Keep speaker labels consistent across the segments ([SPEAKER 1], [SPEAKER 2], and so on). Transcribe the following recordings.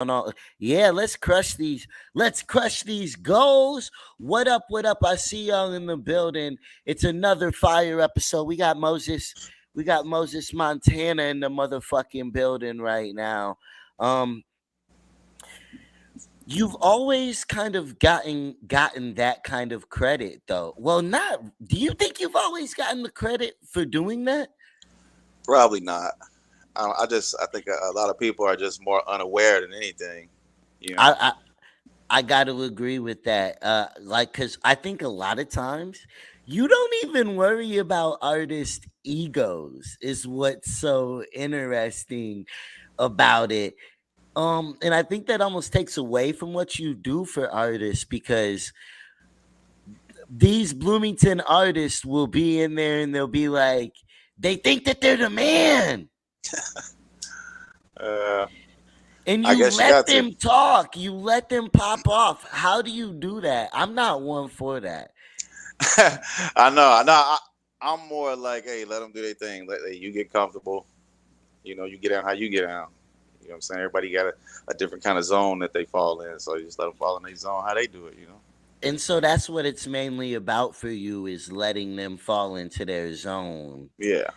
[SPEAKER 1] on? Yeah, let's crush these. Let's crush these goals. What up? What up? I see y'all in the building. It's another fire episode. We got Moses. We got Moses Montana in the motherfucking building right now. Um, you've always kind of gotten that kind of credit, though. Well, not. Do you think you've always gotten the credit for doing that?
[SPEAKER 2] Probably not. I think a lot of people are just more unaware than anything. You know.
[SPEAKER 1] I I got to agree with that. Like, cause I think a lot of times you don't even worry about artist egos. Is what's so interesting about it. And I think that almost takes away from what you do for artists because these Bloomington artists will be in there and they'll be like, they think that they're the man.
[SPEAKER 2] Uh,
[SPEAKER 1] And
[SPEAKER 2] I
[SPEAKER 1] you
[SPEAKER 2] guess you
[SPEAKER 1] let
[SPEAKER 2] got to.
[SPEAKER 1] them talk, you let them pop off. How do you do that? I'm not one for that.
[SPEAKER 2] I know. I know. I'm more like, hey, let them do their thing. You get comfortable. You know, you get out how you get out. You know what I'm saying? Everybody got a different kind of zone that they fall in. So you just let them fall in their zone how they do it, you know?
[SPEAKER 1] And so that's what it's mainly about for you is letting them fall into their zone.
[SPEAKER 2] Yeah.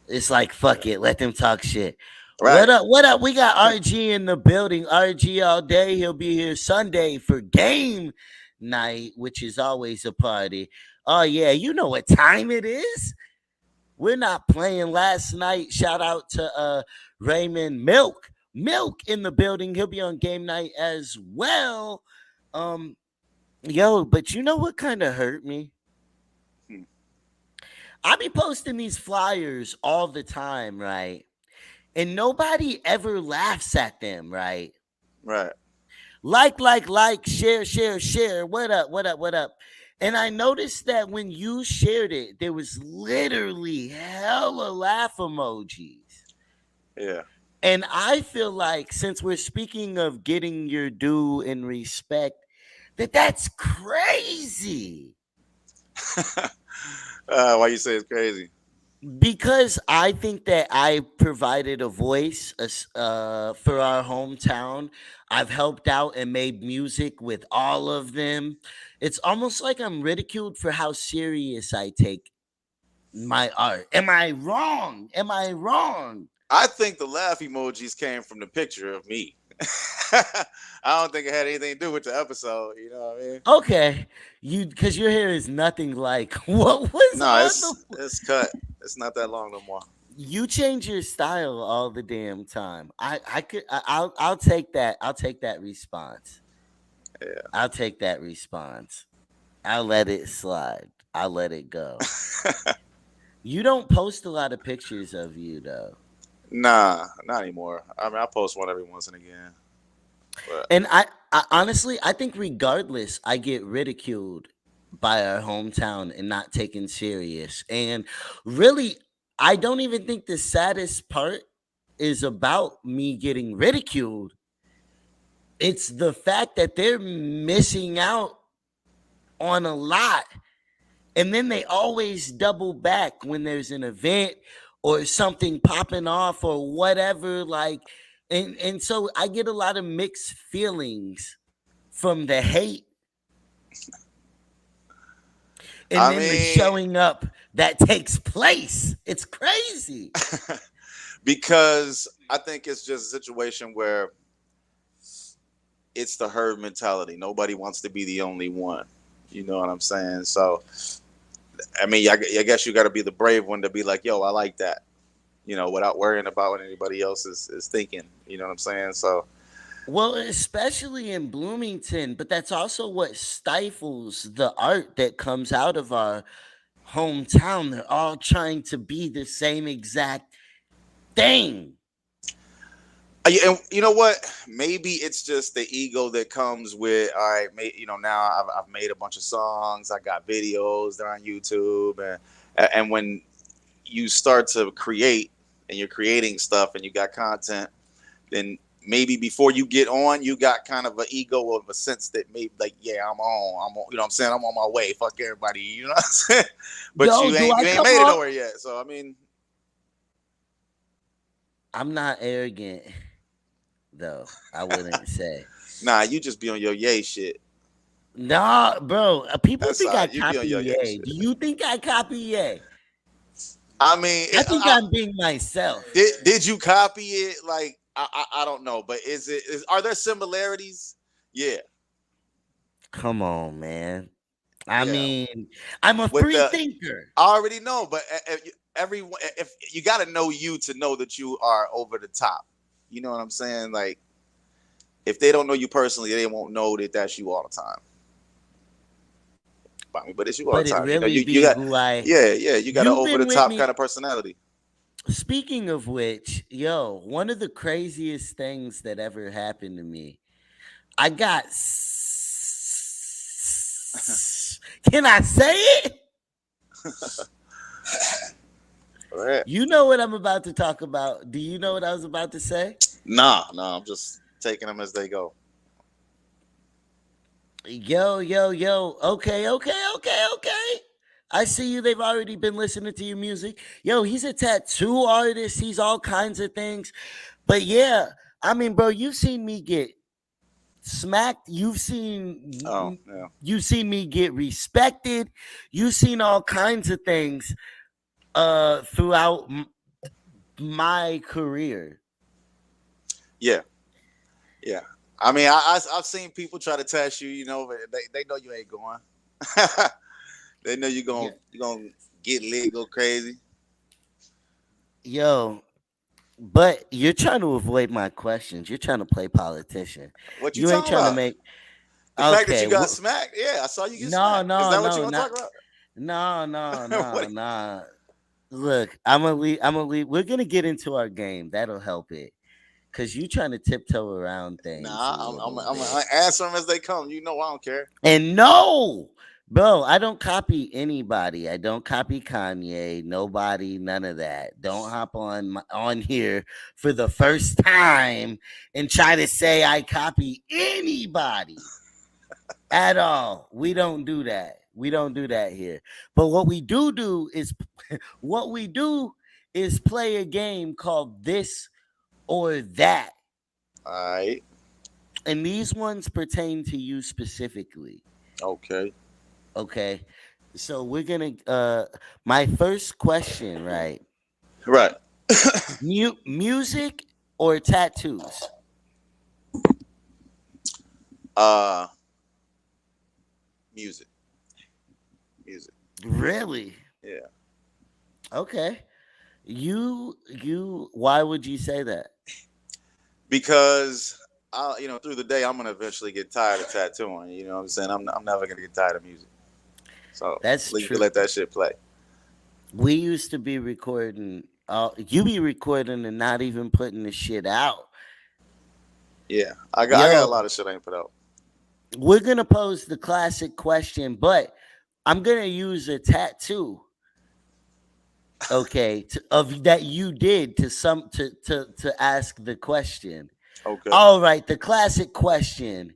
[SPEAKER 1] It's like fuck
[SPEAKER 2] Yeah.
[SPEAKER 1] it, let them talk shit. What
[SPEAKER 2] Right.
[SPEAKER 1] up? What up? We got RG in the building. RG all day. He'll be here Sunday for game night, which is always a party. Oh yeah, you know what time it is. We're not playing last night. Shout out to Raymond Milk. Milk in the building. He'll be on game night as well. Um, Yo, but you know what kind of hurt me?
[SPEAKER 2] Hmm.
[SPEAKER 1] I be posting these flyers all the time, right? And nobody ever laughs at them, right?
[SPEAKER 2] Right.
[SPEAKER 1] Like, share, share, share. What up, what up, what up? And I noticed that when you shared it, there was literally hella laugh emojis.
[SPEAKER 2] Yeah.
[SPEAKER 1] And I feel like since we're speaking of getting your due and respect, that's crazy.
[SPEAKER 2] Why you say it's crazy?
[SPEAKER 1] Because I think that I provided a voice for our hometown. I've helped out and made music with all of them. It's almost like I'm ridiculed for how serious I take my art. Am I wrong? Am I wrong?
[SPEAKER 2] I think the laugh emojis came from the picture of me. I don't think it had anything to do with the episode. You know what I mean?
[SPEAKER 1] Okay, you because your hair is nothing like what was
[SPEAKER 2] No,
[SPEAKER 1] on the.
[SPEAKER 2] it's cut. It's not that long no more.
[SPEAKER 1] You change your style all the damn time. I could I'll take that. I'll take that response.
[SPEAKER 2] Yeah.
[SPEAKER 1] I'll take that response. I'll let it slide. I'll let it go. You don't post a lot of pictures of you though.
[SPEAKER 2] Nah, not anymore. I mean, I post one every once and again, but
[SPEAKER 1] And I honestly I think regardless I get ridiculed by our hometown and not taken serious. And really I don't even think the saddest part is about me getting ridiculed. It's the fact that they're missing out on a lot. And then they always double back when there's an event or something popping off or whatever. Like, and so I get a lot of mixed feelings from the hate and
[SPEAKER 2] I
[SPEAKER 1] then the
[SPEAKER 2] mean,
[SPEAKER 1] showing up that takes place. It's crazy.
[SPEAKER 2] because I think it's just a situation where it's the herd mentality. Nobody wants to be the only one. You know what I'm saying? So, I mean, I guess you got to be the brave one to be like, yo, I like that. You know, without worrying about what anybody else is thinking. You know what I'm saying? So,
[SPEAKER 1] Well, especially in Bloomington, but that's also what stifles the art that comes out of our hometown. They're all trying to be the same exact thing.
[SPEAKER 2] and you know what? Maybe it's just the ego that comes with, all right, you know, now I've made a bunch of songs, I got videos, they're on YouTube, and when you start to create and you're creating stuff and you got content, then maybe before you get on, you got kind of an ego of a sense that maybe like, yeah, you know what I'm saying, I'm on my way. Fuck everybody, you know what I'm saying? But
[SPEAKER 1] Yo, do
[SPEAKER 2] you
[SPEAKER 1] I
[SPEAKER 2] ain't
[SPEAKER 1] come
[SPEAKER 2] made it
[SPEAKER 1] off?
[SPEAKER 2] nowhere yet. So I mean,
[SPEAKER 1] I'm not arrogant. though. I wouldn't say.
[SPEAKER 2] Nah, you just be on your yay shit.
[SPEAKER 1] Nah, bro. People
[SPEAKER 2] That's
[SPEAKER 1] think
[SPEAKER 2] all
[SPEAKER 1] I
[SPEAKER 2] right. You be on
[SPEAKER 1] copy
[SPEAKER 2] your yay
[SPEAKER 1] Ye.
[SPEAKER 2] shit.
[SPEAKER 1] Do you think I copy Ye?
[SPEAKER 2] I mean,
[SPEAKER 1] I think I'm being myself.
[SPEAKER 2] did you copy it? Like I don't know, but are there similarities? Yeah,
[SPEAKER 1] Come on, man. I
[SPEAKER 2] yeah.
[SPEAKER 1] mean, I'm a
[SPEAKER 2] With
[SPEAKER 1] free
[SPEAKER 2] the
[SPEAKER 1] thinker.
[SPEAKER 2] I already know, but everyone, if you got to know you to know that you are over the top. You know what I'm saying? Like if they don't know you personally, they won't know that that's you all the time. I mean, but it's you all the
[SPEAKER 1] But it
[SPEAKER 2] time.
[SPEAKER 1] really
[SPEAKER 2] You
[SPEAKER 1] be
[SPEAKER 2] got
[SPEAKER 1] who I.
[SPEAKER 2] yeah, you got an
[SPEAKER 1] You've
[SPEAKER 2] over the
[SPEAKER 1] been with
[SPEAKER 2] top kind
[SPEAKER 1] me.
[SPEAKER 2] of personality.
[SPEAKER 1] Speaking of which, yo, one of the craziest things that ever happened to me, I got. Can I say it?
[SPEAKER 2] All right.
[SPEAKER 1] You know what I'm about to talk about. Do you know what I was about to say?
[SPEAKER 2] Nah, I'm just taking them as they go.
[SPEAKER 1] Yo, yo, yo. Okay, okay, okay, okay. I see you. They've already been listening to your music. Yo, he's a tattoo artist. He's all kinds of things. But yeah, I mean, bro, you've seen me get smacked.
[SPEAKER 2] Oh yeah,
[SPEAKER 1] You've seen me get respected. You've seen all kinds of things throughout my career.
[SPEAKER 2] yeah, yeah. I mean, I've seen people try to test you, you know, but they know you ain't going. They know
[SPEAKER 1] Yeah.
[SPEAKER 2] you gonna get lit, go crazy.
[SPEAKER 1] Yo, but you're trying to avoid my questions. You're trying to play politician.
[SPEAKER 2] What you
[SPEAKER 1] You ain't
[SPEAKER 2] talking
[SPEAKER 1] trying to
[SPEAKER 2] about?
[SPEAKER 1] make.
[SPEAKER 2] The fact that you
[SPEAKER 1] Okay.
[SPEAKER 2] got smacked? Yeah, I saw you get
[SPEAKER 1] No,
[SPEAKER 2] smacked. Is
[SPEAKER 1] no,
[SPEAKER 2] that what you
[SPEAKER 1] no,
[SPEAKER 2] want to
[SPEAKER 1] not
[SPEAKER 2] talk about?
[SPEAKER 1] no, no,
[SPEAKER 2] What?
[SPEAKER 1] no, no. Look, I'm gonna leave. I'm gonna leave. We're gonna get into our game. That'll help it. Cause you trying to tiptoe around things a
[SPEAKER 2] Nah,
[SPEAKER 1] little
[SPEAKER 2] I'm
[SPEAKER 1] bit.
[SPEAKER 2] gonna answer them as they come. You know, I don't care.
[SPEAKER 1] And no, bro, I don't copy anybody. I don't copy Kanye, nobody, none of that. Don't hop on here for the first time and try to say I copy anybody at all. We don't do that. We don't do that here. But what we do is play a game called this or that.
[SPEAKER 2] All right.
[SPEAKER 1] And these ones pertain to you specifically.
[SPEAKER 2] Okay.
[SPEAKER 1] Okay. So we're gonna my first question, right?
[SPEAKER 2] Right.
[SPEAKER 1] Music or tattoos?
[SPEAKER 2] Uh, music. Music.
[SPEAKER 1] Really?
[SPEAKER 2] Yeah.
[SPEAKER 1] Okay. You why would you say that?
[SPEAKER 2] Because through the day, I'm gonna eventually get tired of tattooing. You know what I'm saying? I'm never gonna get tired of music. So
[SPEAKER 1] That's
[SPEAKER 2] you can
[SPEAKER 1] true.
[SPEAKER 2] let that shit play.
[SPEAKER 1] We used to be recording you be recording and not even putting the shit out.
[SPEAKER 2] Yeah, I got a
[SPEAKER 1] Yo,
[SPEAKER 2] lot of shit I ain't put out.
[SPEAKER 1] we're gonna pose the classic question, but I'm gonna use a tattoo, okay, of that you did to ask the question.
[SPEAKER 2] Okay.
[SPEAKER 1] All right, the classic question: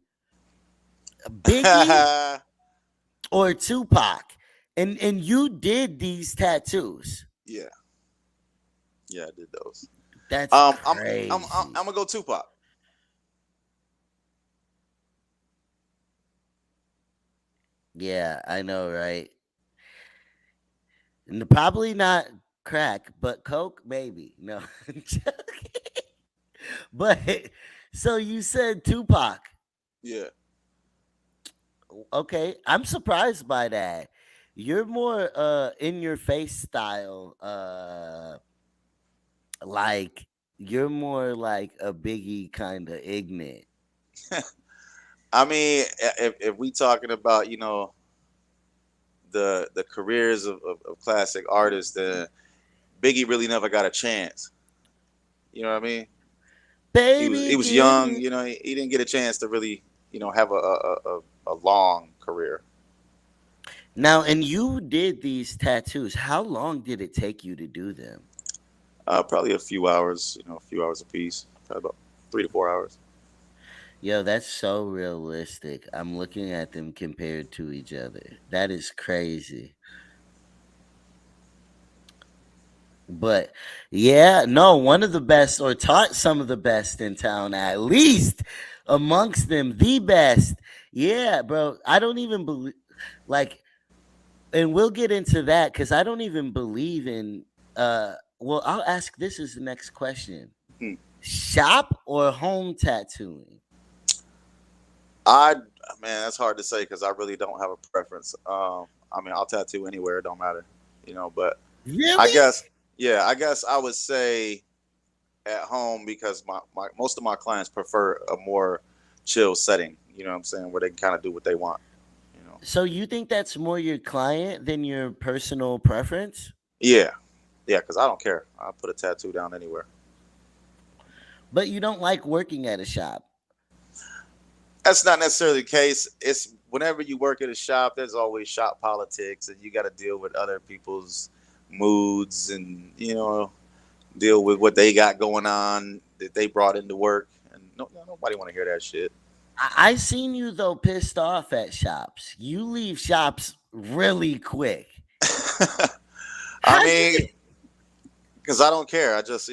[SPEAKER 1] Biggie or Tupac? And you did these tattoos.
[SPEAKER 2] Yeah, yeah, I did those.
[SPEAKER 1] That's
[SPEAKER 2] I'm
[SPEAKER 1] crazy.
[SPEAKER 2] gonna go Tupac.
[SPEAKER 1] Yeah, I know, right? And probably not crack, but coke, maybe. No, I'm joking. But so you said Tupac.
[SPEAKER 2] Yeah.
[SPEAKER 1] Okay, I'm surprised by that. You're more in your face style, like you're more like a Biggie kind of ignorant.
[SPEAKER 2] I mean, if we talking about the careers of classic artists, then Biggie really never got a chance. You know what I mean? He
[SPEAKER 1] Baby,
[SPEAKER 2] was
[SPEAKER 1] give
[SPEAKER 2] young.
[SPEAKER 1] me.
[SPEAKER 2] He didn't get a chance to really have a long career.
[SPEAKER 1] Now, and you did these tattoos. How long did it take you to do them?
[SPEAKER 2] Probably a few hours. A few hours a piece. Probably about 3 to 4 hours.
[SPEAKER 1] Yo, that's so realistic. I'm looking at them compared to each other. That is crazy. But yeah, no, one of the best, or taught some of the best in town, at least amongst them, the best. Yeah, bro. I don't even believe, like, and we'll get into that because I don't even believe in. Well, I'll ask this as the next question:
[SPEAKER 2] Hmm.
[SPEAKER 1] shop or home tattooing?
[SPEAKER 2] I Man, that's hard to say because I really don't have a preference. I mean, I'll tattoo anywhere; it don't matter, But I
[SPEAKER 1] Really?
[SPEAKER 2] guess, yeah, I guess I would say at home because my most of my clients prefer a more chill setting. You know what I'm saying, where they can kind of do what they want. You know.
[SPEAKER 1] So you think that's more your client than your personal preference?
[SPEAKER 2] Yeah, yeah, because I don't care. I'll put a tattoo down anywhere.
[SPEAKER 1] But you don't like working at a shop.
[SPEAKER 2] That's not necessarily the case. It's whenever you work at a shop, there's always shop politics, and you got to deal with other people's moods, and deal with what they got going on that they brought into work. And nobody want to hear that shit.
[SPEAKER 1] I seen you though pissed off at shops. You leave shops really quick.
[SPEAKER 2] I
[SPEAKER 1] How you
[SPEAKER 2] mean,
[SPEAKER 1] get
[SPEAKER 2] because I don't care. I just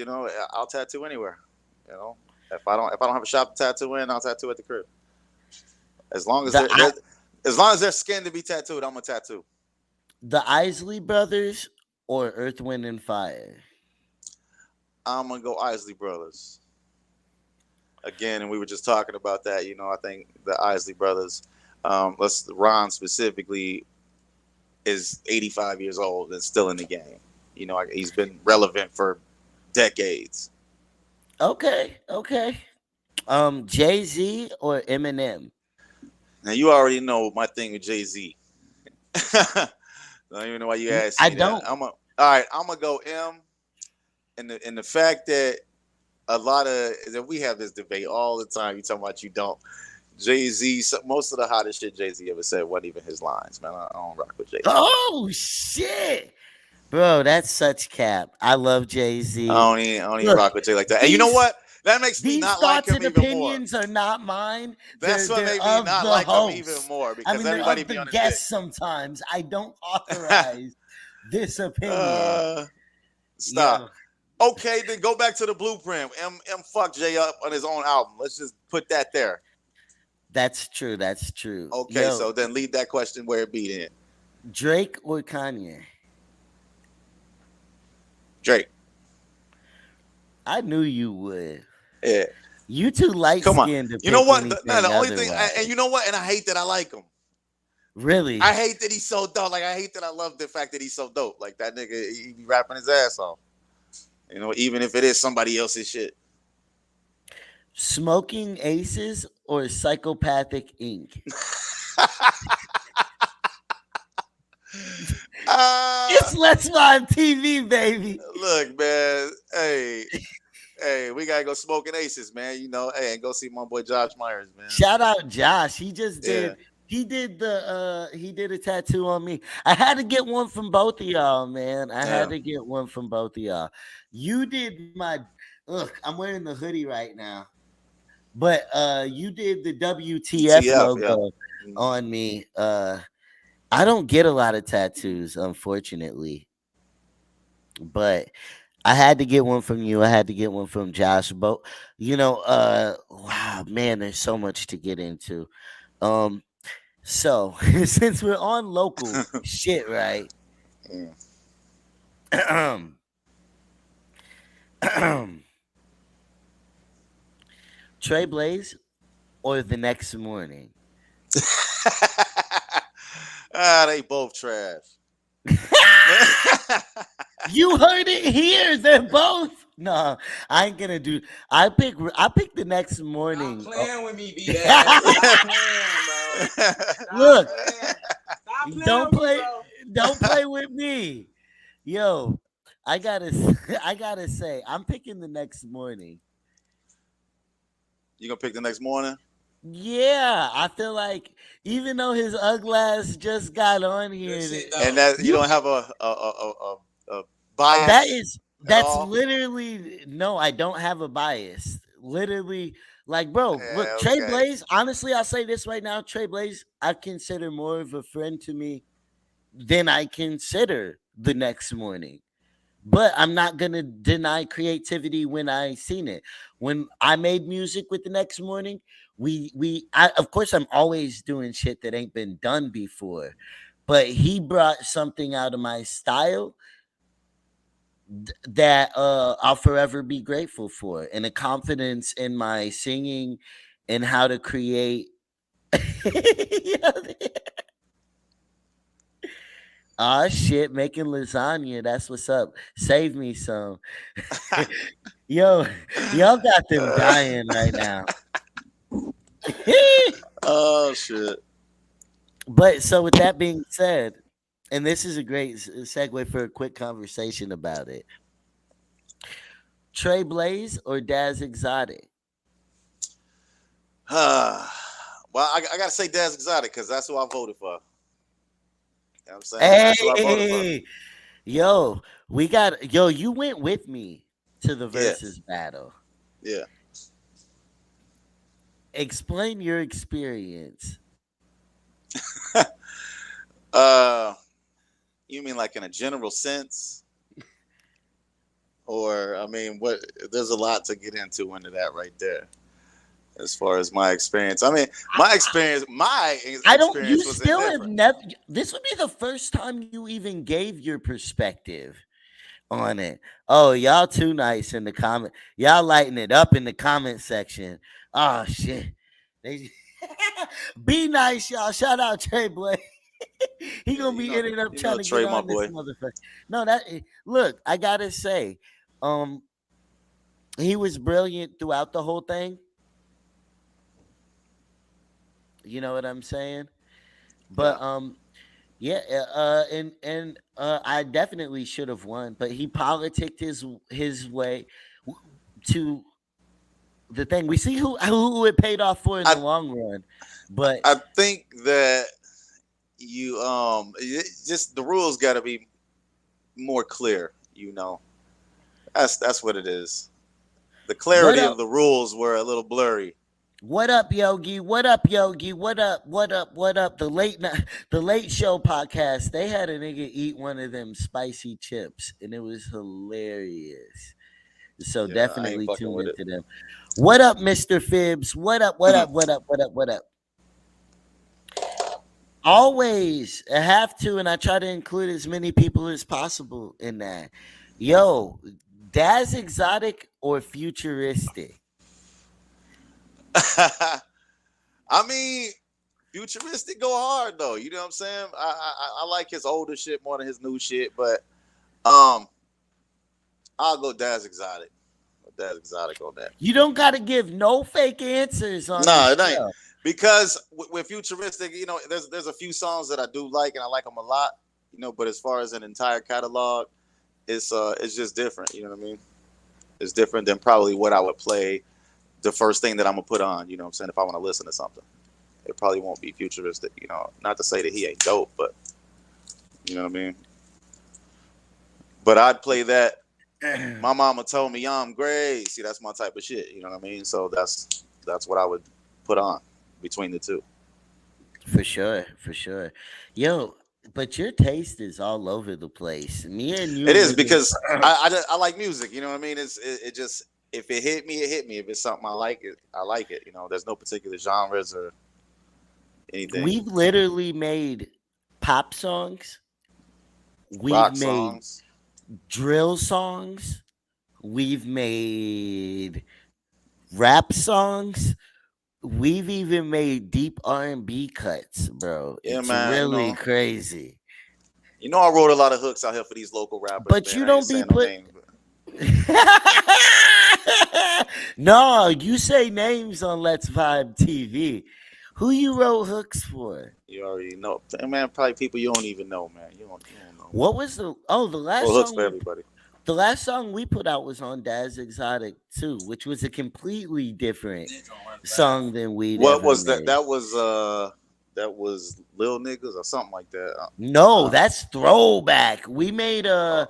[SPEAKER 2] I'll tattoo anywhere. You know, if I don't have a shop to tattoo in, I'll tattoo at the crib. As long as
[SPEAKER 1] the
[SPEAKER 2] they're as long as they're skinned to be tattooed, I'm a tattoo.
[SPEAKER 1] the Isley brothers or Earth, Wind and Fire?
[SPEAKER 2] I'm gonna go Isley Brothers again, and we were just talking about that. I think the Isley Brothers, let's Ron specifically, is 85 years old and still in the game. He's been relevant for decades.
[SPEAKER 1] Okay, okay. Jay Z or Eminem?
[SPEAKER 2] Now you already know my thing with Jay Z. I don't even know why you asked
[SPEAKER 1] I
[SPEAKER 2] me that.
[SPEAKER 1] don't.
[SPEAKER 2] All right. I'm gonna go M, and the fact that a lot of that we have this debate all the time. You talking about you don't. Jay Z, most of the hottest shit Jay Z ever said wasn't even his lines, man. I don't rock with Jay Z.
[SPEAKER 1] Oh shit, bro, that's such cap. I love Jay Z.
[SPEAKER 2] I don't even
[SPEAKER 1] Look,
[SPEAKER 2] rock with Jay like that. And you know
[SPEAKER 1] these
[SPEAKER 2] what? That makes me
[SPEAKER 1] these
[SPEAKER 2] not like
[SPEAKER 1] thoughts
[SPEAKER 2] him
[SPEAKER 1] and
[SPEAKER 2] even more.
[SPEAKER 1] opinions are not mine.
[SPEAKER 2] That's what
[SPEAKER 1] They're
[SPEAKER 2] made me
[SPEAKER 1] of
[SPEAKER 2] not
[SPEAKER 1] the
[SPEAKER 2] like him even
[SPEAKER 1] host.
[SPEAKER 2] more
[SPEAKER 1] I
[SPEAKER 2] because
[SPEAKER 1] mean, they're
[SPEAKER 2] everybody
[SPEAKER 1] of
[SPEAKER 2] be
[SPEAKER 1] the
[SPEAKER 2] on his dick.
[SPEAKER 1] guest. Sometimes I don't authorize this opinion.
[SPEAKER 2] uh, Stop.
[SPEAKER 1] Yo,
[SPEAKER 2] Okay, then go back to the blueprint. M fucked Jay up on his own album. Let's just put that there.
[SPEAKER 1] that's true. That's true.
[SPEAKER 2] Okay,
[SPEAKER 1] Yo,
[SPEAKER 2] so then leave that question where it be then.
[SPEAKER 1] Drake or Kanye?
[SPEAKER 2] Drake.
[SPEAKER 1] I knew you would.
[SPEAKER 2] Yeah.
[SPEAKER 1] You too light
[SPEAKER 2] Come on.
[SPEAKER 1] skinned to
[SPEAKER 2] You know
[SPEAKER 1] pick
[SPEAKER 2] what? The
[SPEAKER 1] anything
[SPEAKER 2] only thing, and you
[SPEAKER 1] otherwise.
[SPEAKER 2] know what? And I hate that I like him. I
[SPEAKER 1] Really?
[SPEAKER 2] hate that he's so dope. Like, I hate that I love the fact that he's so dope. Like, that nigga, he be rapping his ass off. Even if it is somebody else's shit.
[SPEAKER 1] Smoking Aces or Psychopathic Inc?
[SPEAKER 2] uh,
[SPEAKER 1] It's Let's on TV, baby.
[SPEAKER 2] Look, man. Hey, we gotta go smoking aces, man. Hey, and go see my boy Josh Myers, man.
[SPEAKER 1] Shout out Josh. He just
[SPEAKER 2] Yeah,
[SPEAKER 1] did. He did a tattoo on me. I had to get one from both of y'all, man. I had
[SPEAKER 2] yeah.
[SPEAKER 1] to get one from both of y'all. You did my look. I'm wearing the hoodie right now, but you did the WTF
[SPEAKER 2] TF, yeah.
[SPEAKER 1] logo
[SPEAKER 2] Mhm.
[SPEAKER 1] on me. I don't get a lot of tattoos, unfortunately, but I had to get one from you. I had to get one from Josh. But wow, man, there's so much to get into. Um, so since we're on local shit, right?
[SPEAKER 2] Mm.
[SPEAKER 1] Trey Blaze or the next morning?
[SPEAKER 2] They both trash.
[SPEAKER 1] You heard it here. They're both. No, I ain't gonna do. I pick the next
[SPEAKER 3] Stop
[SPEAKER 1] morning.
[SPEAKER 3] playing with me, B Dad. Stop playing, bro. Stop
[SPEAKER 1] Look,
[SPEAKER 3] playing. Stop playing
[SPEAKER 1] don't
[SPEAKER 3] with me,
[SPEAKER 1] play.
[SPEAKER 3] bro.
[SPEAKER 1] Don't play with me, yo. I gotta. I gotta say, I'm picking the next morning.
[SPEAKER 2] You gonna pick the next morning?
[SPEAKER 1] Yeah, I feel like even though his ugly ass just got on
[SPEAKER 3] Good
[SPEAKER 1] here,
[SPEAKER 3] shit
[SPEAKER 2] And
[SPEAKER 3] though.
[SPEAKER 2] that you
[SPEAKER 1] you
[SPEAKER 2] don't have a
[SPEAKER 1] that
[SPEAKER 2] bias
[SPEAKER 1] is
[SPEAKER 2] at
[SPEAKER 1] that's
[SPEAKER 2] all?
[SPEAKER 1] literally no. I don't have a bias. Literally, like, bro, look,
[SPEAKER 2] Yeah,
[SPEAKER 1] Trey
[SPEAKER 2] okay.
[SPEAKER 1] Blaze. Honestly, I'll say this right now: Trey Blaze, I consider more of a friend to me than I consider the next morning. but I'm not gonna deny creativity when I seen it. When I made music with the next morning, I of course I'm always doing shit that ain't been done before, but he brought something out of my style that I'll forever be grateful for, and a confidence in my singing and how to create. Ah shit, making lasagna. That's what's up. Save me some. Yo, y'all got them dying right now.
[SPEAKER 2] Oh shit.
[SPEAKER 1] But so with that being said, and this is a great segue for a quick conversation about it. Trey Blaze or Daz Exotic?
[SPEAKER 2] Well, I gotta say Daz Exotic because that's who I voted for. You know what I'm saying? That's who I voted for.
[SPEAKER 1] Hey, yo, yo. You went with me to the
[SPEAKER 2] Yes.
[SPEAKER 1] versus battle.
[SPEAKER 2] Yeah.
[SPEAKER 1] Explain your experience.
[SPEAKER 2] Uh, you mean like in a general sense, or I mean, what? There's a lot to get into that right there. As far as my experience, I mean, my
[SPEAKER 1] I don't. You
[SPEAKER 2] experience was
[SPEAKER 1] still have
[SPEAKER 2] indifferent.
[SPEAKER 1] never. This would be the first time you even gave your perspective on it. Oh, y'all too nice in the comment. Y'all lighting it up in the comment section. Oh shit. They be nice, y'all. Shout out Trey Blake. He
[SPEAKER 2] Yeah,
[SPEAKER 1] gonna be ending up
[SPEAKER 2] you
[SPEAKER 1] trying
[SPEAKER 2] know,
[SPEAKER 1] to get
[SPEAKER 2] Trey, my
[SPEAKER 1] on this
[SPEAKER 2] boy.
[SPEAKER 1] motherfucker. No, look, I gotta say, um, he was brilliant throughout the whole thing. You know what I'm saying?
[SPEAKER 2] Yeah.
[SPEAKER 1] But yeah, I definitely should have won, but he politicked his way to the thing. We see who it paid off for in
[SPEAKER 2] I
[SPEAKER 1] the long run, but
[SPEAKER 2] I think that just the rules got to be more clear. That's what it is. The
[SPEAKER 1] what
[SPEAKER 2] clarity
[SPEAKER 1] up?
[SPEAKER 2] of the rules were a little blurry.
[SPEAKER 1] What up, Yogi? What up, Yogi? What up? What up? What up? The late show podcast. They had a nigga eat one of them spicy chips, and it was hilarious. So
[SPEAKER 2] Yeah, I ain't
[SPEAKER 1] definitely
[SPEAKER 2] fucking
[SPEAKER 1] tune
[SPEAKER 2] with it.
[SPEAKER 1] into them. What up, Mister Phibbs? What up? What up? What up? What up? What up? Always I have to, and I try to include as many people as possible in that. Yo, Daz exotic or futuristic?
[SPEAKER 2] I mean, futuristic go hard though. You know what I'm saying? I like his older shit more than his new shit, but um, I'll go Daz Exotic. Daz Exotic on that.
[SPEAKER 1] You don't got to give no fake answers on the
[SPEAKER 2] No, it ain't
[SPEAKER 1] show.
[SPEAKER 2] because with futuristic, there's a few songs that I do like and I like them a lot. But as far as an entire catalog, it's just different. You know what I mean? It's different than probably what I would play the first thing that I'm gonna put on. You know what I'm saying? If I want to listen to something, it probably won't be futuristic. Not to say that he ain't dope, but you know what I mean. But I'd play that. My mama told me I'm great. See, that's my type of shit. You know what I mean? So that's what I would put on between the two.
[SPEAKER 1] For sure, for sure. Yo, but your taste is all over the place. Me and you
[SPEAKER 2] It is
[SPEAKER 1] live in.
[SPEAKER 2] because I like music. You know what I mean? It just if it hit me, it hit me. If it's something I like, I like it. There's no particular genres or anything.
[SPEAKER 1] We've literally made pop songs. We've
[SPEAKER 2] Rock
[SPEAKER 1] made
[SPEAKER 2] songs.
[SPEAKER 1] drill songs. We've made rap songs. We've even made deep R&B cuts, bro.
[SPEAKER 2] Yeah,
[SPEAKER 1] It's
[SPEAKER 2] man.
[SPEAKER 1] really crazy.
[SPEAKER 2] I wrote a lot of hooks out here for these local rappers,
[SPEAKER 1] But
[SPEAKER 2] man.
[SPEAKER 1] you
[SPEAKER 2] I ain't
[SPEAKER 1] don't be
[SPEAKER 2] saying no
[SPEAKER 1] put.
[SPEAKER 2] names, but
[SPEAKER 1] No, you say names on Let's Vibe TV. Who you wrote hooks for?
[SPEAKER 2] you already know. Man, probably people you don't even know, man. You don't know.
[SPEAKER 1] What was the the
[SPEAKER 2] Well,
[SPEAKER 1] last
[SPEAKER 2] hooks
[SPEAKER 1] song
[SPEAKER 2] for everybody.
[SPEAKER 1] the last song we put out was on Daz Exotic too, which was a completely different song than we'd
[SPEAKER 2] What
[SPEAKER 1] ever
[SPEAKER 2] was that?
[SPEAKER 1] made.
[SPEAKER 2] That was Lil Niggas or something like that.
[SPEAKER 1] No,
[SPEAKER 2] Uh,
[SPEAKER 1] that's throwback. We made
[SPEAKER 2] uh,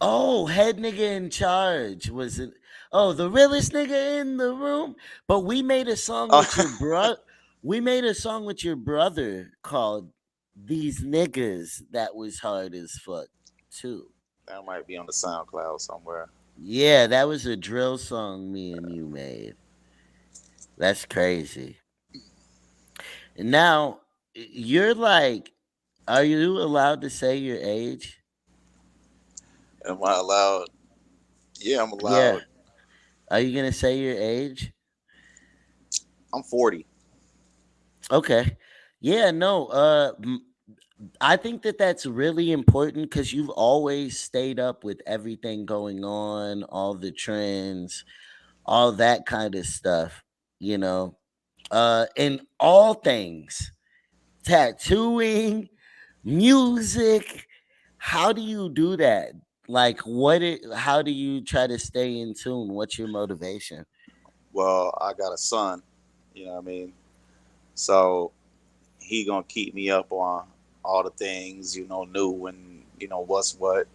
[SPEAKER 1] a head nigga in charge was it? Oh, the realest nigga in the room. But we made a song
[SPEAKER 2] uh,
[SPEAKER 1] with your bro. We made a song with your brother called "These Niggas" that was hard as fuck too.
[SPEAKER 2] That might be on the SoundCloud somewhere.
[SPEAKER 1] Yeah, that was a drill song me and you made. That's crazy. And now you're like, are you allowed to say your age?
[SPEAKER 2] Am I allowed? Yeah, I'm
[SPEAKER 1] Yeah.
[SPEAKER 2] allowed.
[SPEAKER 1] Are you gonna say your age?
[SPEAKER 2] I'm 40.
[SPEAKER 1] Okay. Yeah. No. I think that that's really important because you've always stayed up with everything going on, all the trends, all that kind of stuff. You know, in all things, tattooing, music. How do you do that? Like, how do you try to stay in tune? What's your motivation?
[SPEAKER 2] Well, I got a son. You know what I mean? So he gonna keep me up on all the things, new and what's what,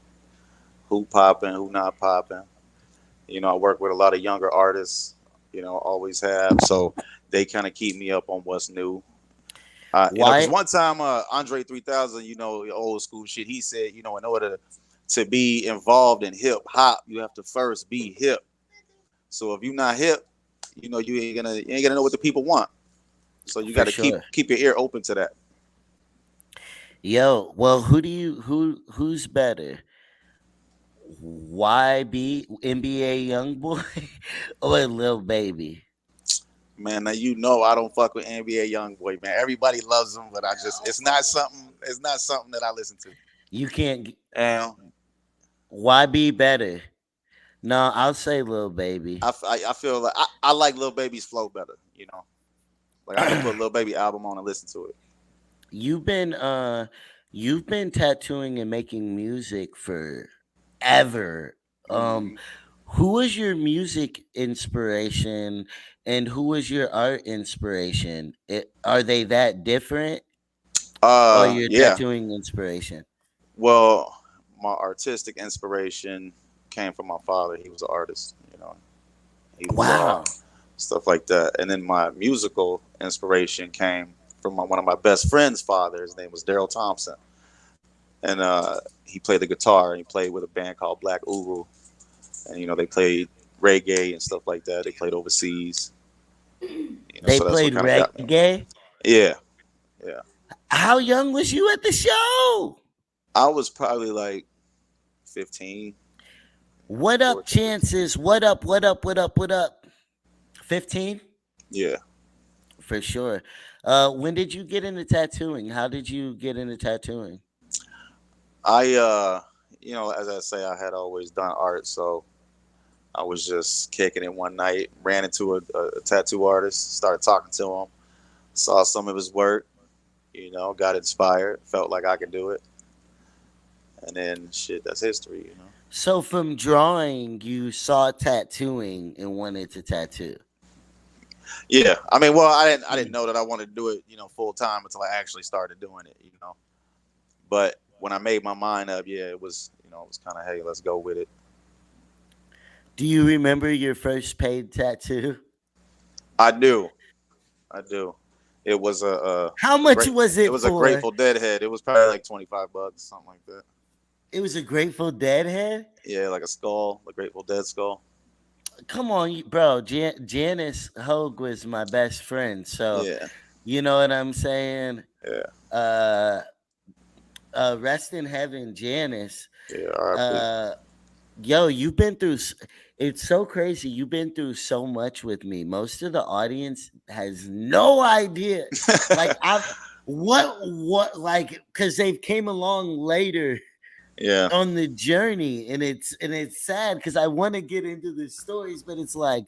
[SPEAKER 2] who popping, who not popping. I work with a lot of younger artists. Always have. So they kind of keep me up on what's new. Because
[SPEAKER 1] Why?
[SPEAKER 2] one time, Andre 3000, old school shit, he said, in order to be involved in hip hop, you have to first be hip. So if you're not hip, you ain't gonna know what the people want. So you got
[SPEAKER 1] For
[SPEAKER 2] to keep
[SPEAKER 1] sure.
[SPEAKER 2] keep your ear open to that.
[SPEAKER 1] Yo, well, who's better? YB NBA young boy or Lil Baby?
[SPEAKER 2] Man, now I don't fuck with NBA young boy, man. Everybody loves him, but I just it's not something that I listen to.
[SPEAKER 1] You can't
[SPEAKER 2] And
[SPEAKER 1] YB better. No, I'll say Lil Baby.
[SPEAKER 2] I feel like I like Lil Baby's flow better. Like I can put Lil Baby album on and listen to it.
[SPEAKER 1] you've been uh you've been tattooing and making music for ever. Um
[SPEAKER 2] Hmm.
[SPEAKER 1] who was your music inspiration and who was your art inspiration? Are they that different or your
[SPEAKER 2] Yeah.
[SPEAKER 1] tattooing inspiration?
[SPEAKER 2] Well, my artistic inspiration came from my father. He was an artist. He would draw
[SPEAKER 1] Wow.
[SPEAKER 2] stuff like that. And then my musical inspiration came from one of my best friend's father. His name was Daryl Thompson, and he played the guitar. And he played with a band called Black Uru, and they played reggae and stuff like that. They played overseas.
[SPEAKER 1] They
[SPEAKER 2] So that's what
[SPEAKER 1] played
[SPEAKER 2] kind of got me.
[SPEAKER 1] reggae.
[SPEAKER 2] Yeah, yeah.
[SPEAKER 1] How young was you at the show?
[SPEAKER 2] I was probably like 15,
[SPEAKER 1] What up,
[SPEAKER 2] 14, 15.
[SPEAKER 1] chances? What up? What up? What up? What up? 15?
[SPEAKER 2] Yeah.
[SPEAKER 1] For sure. When did you get into tattooing? How did you get into tattooing?
[SPEAKER 2] As I say, I had always done art, so I was just kicking it one night, ran into a tattoo artist, started talking to him, saw some of his work, got inspired, felt like I could do it, and then shit, that's history.
[SPEAKER 1] So from drawing, you saw tattooing and wanted to tattoo.
[SPEAKER 2] Yeah, I mean, well, I didn't
[SPEAKER 1] Mm.
[SPEAKER 2] know that I wanted to do it, full time until I actually started doing it. But when I made my mind up, yeah, it was kind of, hey, let's go with it.
[SPEAKER 1] Do you remember your first paid tattoo?
[SPEAKER 2] I do, I do. It was
[SPEAKER 1] How
[SPEAKER 2] a
[SPEAKER 1] much
[SPEAKER 2] great,
[SPEAKER 1] was
[SPEAKER 2] it
[SPEAKER 1] it
[SPEAKER 2] was a
[SPEAKER 1] for?
[SPEAKER 2] Grateful Dead head. It was probably like $25, something like that.
[SPEAKER 1] It was a Grateful Dead head?
[SPEAKER 2] Yeah, like a skull, a Grateful Dead skull.
[SPEAKER 1] Come on, bro. Janice Hogue was my best friend. So,
[SPEAKER 2] Yeah,
[SPEAKER 1] you know what I'm saying?
[SPEAKER 2] yeah,
[SPEAKER 1] Uh, rest in heaven, Janice.
[SPEAKER 2] yeah. R.I.P.
[SPEAKER 1] Uh, Yo, you've been through it's so crazy. You've been through so much with me. Most of the audience has no idea. Like I've what like cuz they've came along later
[SPEAKER 2] Yeah,
[SPEAKER 1] on the journey and it's sad cuz I want to get into the stories but it's like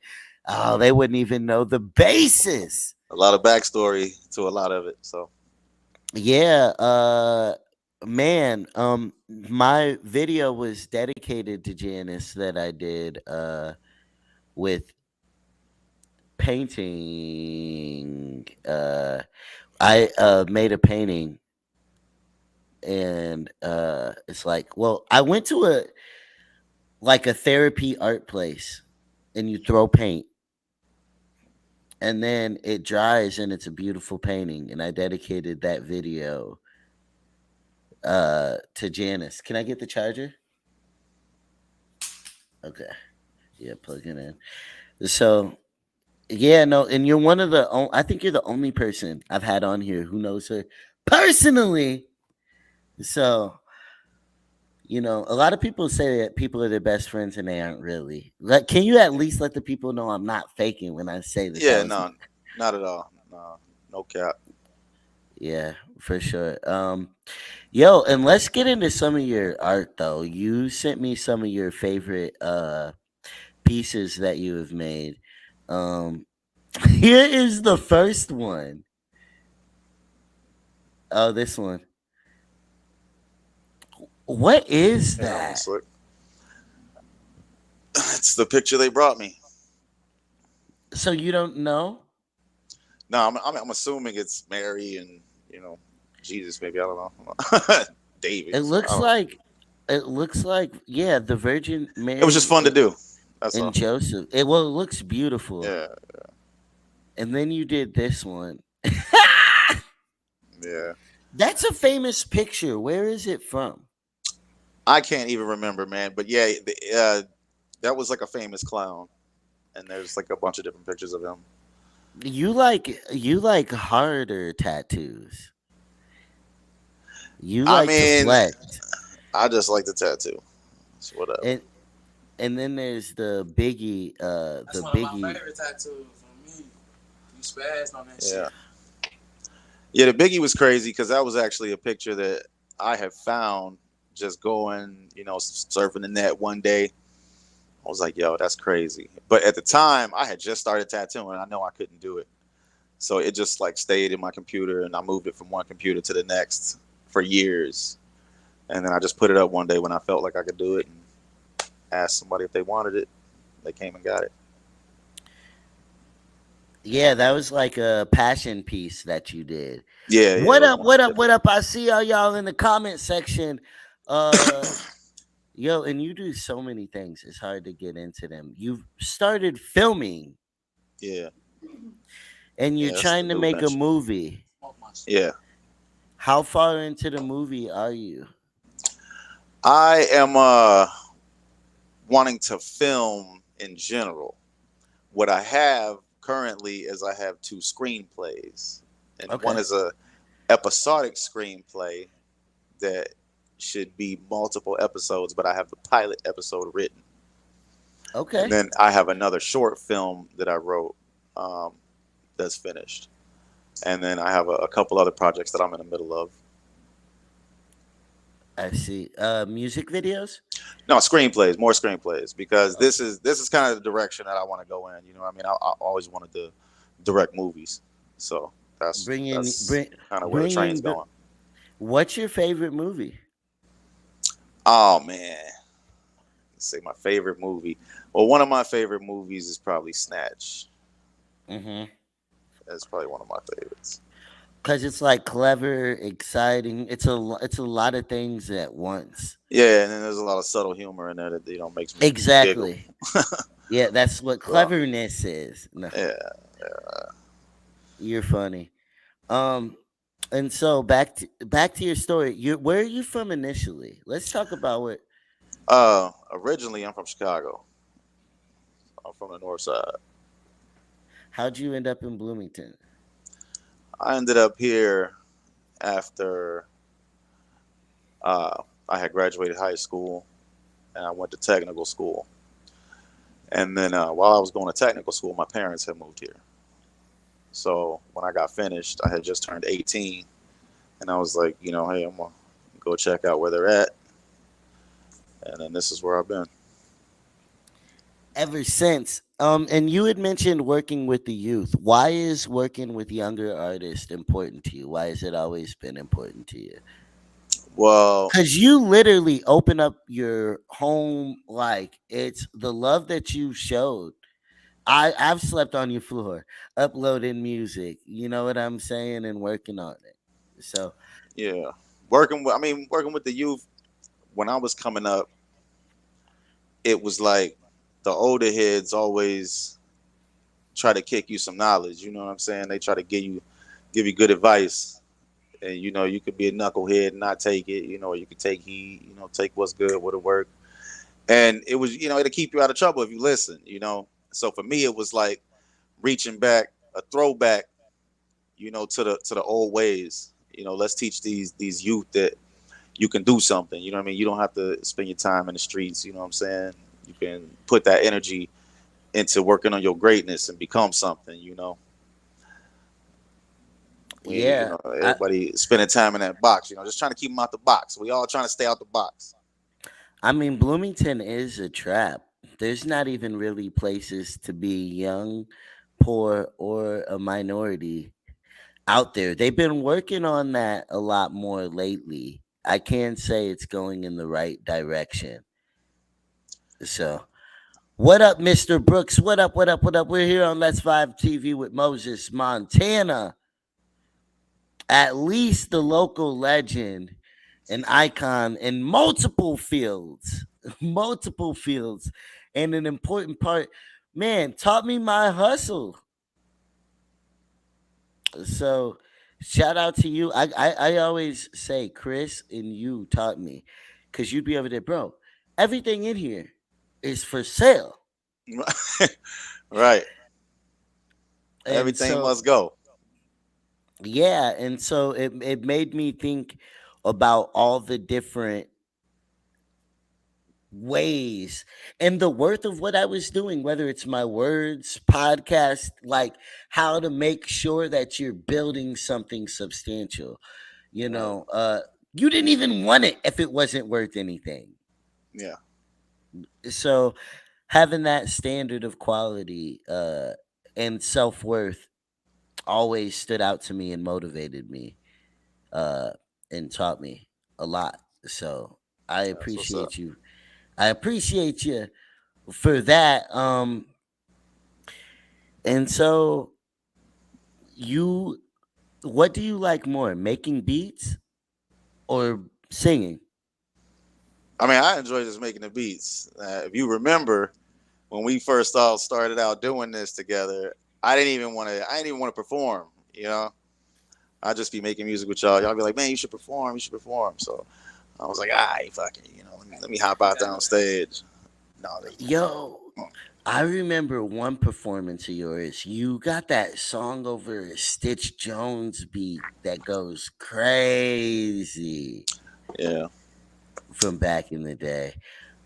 [SPEAKER 1] oh, they wouldn't even know the basis.
[SPEAKER 2] a lot of backstory to a lot of it. So
[SPEAKER 1] Yeah, man, my video was dedicated to Janice that I did with painting. I made a painting and it's like, well, I went to a therapy art place and you throw paint and then it dries and it's a beautiful painting and I dedicated that video to Janice. Can I get the charger? Okay. Yeah, plug it in. So yeah, no, and you're one of the. I think you're the only person I've had on here who knows her personally. So a lot of people say that people are their best friends, and they aren't really. Like, can you at least let the people know I'm not faking when I say that that
[SPEAKER 2] Yeah,
[SPEAKER 1] was?
[SPEAKER 2] no, not at all. No, no cap.
[SPEAKER 1] Yeah, for sure. Yo, and let's get into some of your art though. You sent me some of your favorite pieces that you have made. Um, here is the first one. Oh, this one. What is
[SPEAKER 2] Yeah, let me
[SPEAKER 1] that?
[SPEAKER 2] look. It's the picture they brought me.
[SPEAKER 1] So you don't know?
[SPEAKER 2] No, I'm assuming it's Mary and you know Jesus. Maybe I don't know.
[SPEAKER 1] It
[SPEAKER 2] David. So I
[SPEAKER 1] looks
[SPEAKER 2] don't know.
[SPEAKER 1] like yeah, the Virgin
[SPEAKER 2] It was just
[SPEAKER 1] Mary
[SPEAKER 2] fun to do. That's
[SPEAKER 1] and
[SPEAKER 2] all.
[SPEAKER 1] Joseph. It looks beautiful.
[SPEAKER 2] Yeah,
[SPEAKER 1] And then you did this one.
[SPEAKER 2] yeah.
[SPEAKER 1] That's a famous picture. Where is it from?
[SPEAKER 2] I can't even remember, man. But yeah, that was like a famous clown, and there's like a bunch of different pictures of him.
[SPEAKER 1] You like harder tattoos. You
[SPEAKER 2] I
[SPEAKER 1] like to
[SPEAKER 2] mean,
[SPEAKER 1] flex.
[SPEAKER 2] I just like the tattoo. It's whatever.
[SPEAKER 1] And and then there's the Biggie
[SPEAKER 3] That's
[SPEAKER 1] the
[SPEAKER 3] one of my
[SPEAKER 1] Biggie.
[SPEAKER 3] favorite tattoos on me. You spazzed on that
[SPEAKER 2] Yeah,
[SPEAKER 3] shit.
[SPEAKER 2] yeah. The Biggie was crazy because that was actually a picture that I had found just going, surfing the net one day. I was like, yo, that's crazy. But at the time, I had just started tattooing. I know I couldn't do it. So it just like stayed in my computer and I moved it from one computer to the next for years. And then I just put it up one day when I felt like I could do it and asked somebody if they wanted it. They came and got it.
[SPEAKER 1] Yeah, that was like a passion piece that you did.
[SPEAKER 2] Yeah, yeah, it
[SPEAKER 1] What
[SPEAKER 2] was
[SPEAKER 1] up?
[SPEAKER 2] one of
[SPEAKER 1] What
[SPEAKER 2] my
[SPEAKER 1] up? What
[SPEAKER 2] favorite.
[SPEAKER 1] up? I see all y'all in the comment section. Uh, Yo, and you do so many things. It's hard to get into them. You've started filming,
[SPEAKER 2] Yeah,
[SPEAKER 1] and you're
[SPEAKER 2] yeah, that's the
[SPEAKER 1] trying to
[SPEAKER 2] new
[SPEAKER 1] make a
[SPEAKER 2] venture.
[SPEAKER 1] movie.
[SPEAKER 3] Smoke my shit.
[SPEAKER 2] Yeah.
[SPEAKER 1] How far into the movie are you?
[SPEAKER 2] I am wanting to film in general. What I have currently is I have two screenplays. And one
[SPEAKER 1] Okay.
[SPEAKER 2] is a episodic screenplay that should be multiple episodes, but I have the pilot episode written. And
[SPEAKER 1] Okay.
[SPEAKER 2] then I have another short film that I wrote um, that's finished. And then I have a couple other projects that I'm in the middle of.
[SPEAKER 1] I see. Music videos?
[SPEAKER 2] No, screenplays, more screenplays, because
[SPEAKER 1] Oh,
[SPEAKER 2] this is kind of the direction that I want to go in. You know, what I mean, I always wanted to direct movies, so
[SPEAKER 1] bring in
[SPEAKER 2] that's
[SPEAKER 1] bring
[SPEAKER 2] kind of where the
[SPEAKER 1] bring
[SPEAKER 2] train's
[SPEAKER 1] in the
[SPEAKER 2] going.
[SPEAKER 1] what's your favorite movie?
[SPEAKER 2] Oh man, let's say my favorite movie. Well, one of my favorite movies is probably Snatch.
[SPEAKER 1] Mhm.
[SPEAKER 2] That's probably one of my favorites.
[SPEAKER 1] Cuz it's like clever, exciting. It's a lot of things at once.
[SPEAKER 2] Yeah, and then there's a lot of subtle humor in there that makes me giggle.
[SPEAKER 1] Exactly. Yeah, that's what
[SPEAKER 2] So
[SPEAKER 1] cleverness is. No,
[SPEAKER 2] yeah,
[SPEAKER 1] you're funny. Um, and so back to your story. Where are you from initially? Let's talk about what.
[SPEAKER 2] originally I'm from Chicago. I'm from the north side.
[SPEAKER 1] How'd you end up in Bloomington?
[SPEAKER 2] I ended up here after I had graduated high school and I went to technical school. And then while I was going to technical school, my parents had moved here. So when I got finished, I had just turned 18, and I was like, hey, I'm gonna go check out where they're at, and then this is where I've been.
[SPEAKER 1] Ever since. And you had mentioned working with the youth. Why is working with younger artists important to you? Why has it always been important to you?
[SPEAKER 2] Well,
[SPEAKER 1] Cause you literally open up your home like it's the love that you showed. I've slept on your floor, uploading music. You know what I'm saying, and working on it. So
[SPEAKER 2] yeah, working with the youth when I was coming up, it was like the older heads always try to kick you some knowledge. You know what I'm saying? They try to give you good advice, and you could be a knucklehead and not take it. Or you could take heed. Take what's good, what'll work. and it was, it'll keep you out of trouble if you listen. So for me, it was like reaching back, a throwback, to the old ways. Let's teach these youth that you can do something. You know what I mean? You don't have to spend your time in the streets. You know what I'm saying? You can put that energy into working on your greatness and become something.
[SPEAKER 1] Yeah, I
[SPEAKER 2] Everybody spending time in that box. Just trying to keep them out the box. We all trying to stay out the box.
[SPEAKER 1] I mean Bloomington is a trap. There's not even really places to be young, poor, or a minority out there. They've been working on that a lot more lately. I can't say it's going in the right direction. So, what up, Mr. Brooks? What up? What up? What up? We're here on Let's Vibe TV with Moses Montana, at least the local legend, an icon in multiple fields, multiple fields, and an important part. Man, taught me my hustle. So shout out to you. I always say Chris and you taught me, because you'd be over there, bro. Everything in here is for sale.
[SPEAKER 2] Right.
[SPEAKER 1] And
[SPEAKER 2] Everything
[SPEAKER 1] so
[SPEAKER 2] must go.
[SPEAKER 1] yeah, and so it made me think about all the different ways and the worth of what I was doing, whether it's my words, podcast, like how to make sure that you're building something substantial. You
[SPEAKER 2] Right.
[SPEAKER 1] know, you didn't even want it if it wasn't worth anything.
[SPEAKER 2] Yeah.
[SPEAKER 1] So having that standard of quality and self-worth always stood out to me and motivated me uh and taught me a lot. So I
[SPEAKER 2] That's what's up.
[SPEAKER 1] appreciate you. I appreciate you for that. And so you, what do you like more, making beats or singing?
[SPEAKER 2] I mean, I enjoy just making the beats. If you remember, when we first all started out doing this together, I didn't even want to. I didn't even want to perform. I'd just be making music with y'all. Y'all be like, "Man, you should perform. You should perform." So I was like, "All right, fucking, let me hop out there on stage." No,
[SPEAKER 1] Yo, I remember one performance of yours. You got that song over a Stitch Jones beat that goes crazy
[SPEAKER 2] yeah.
[SPEAKER 1] from back in the day.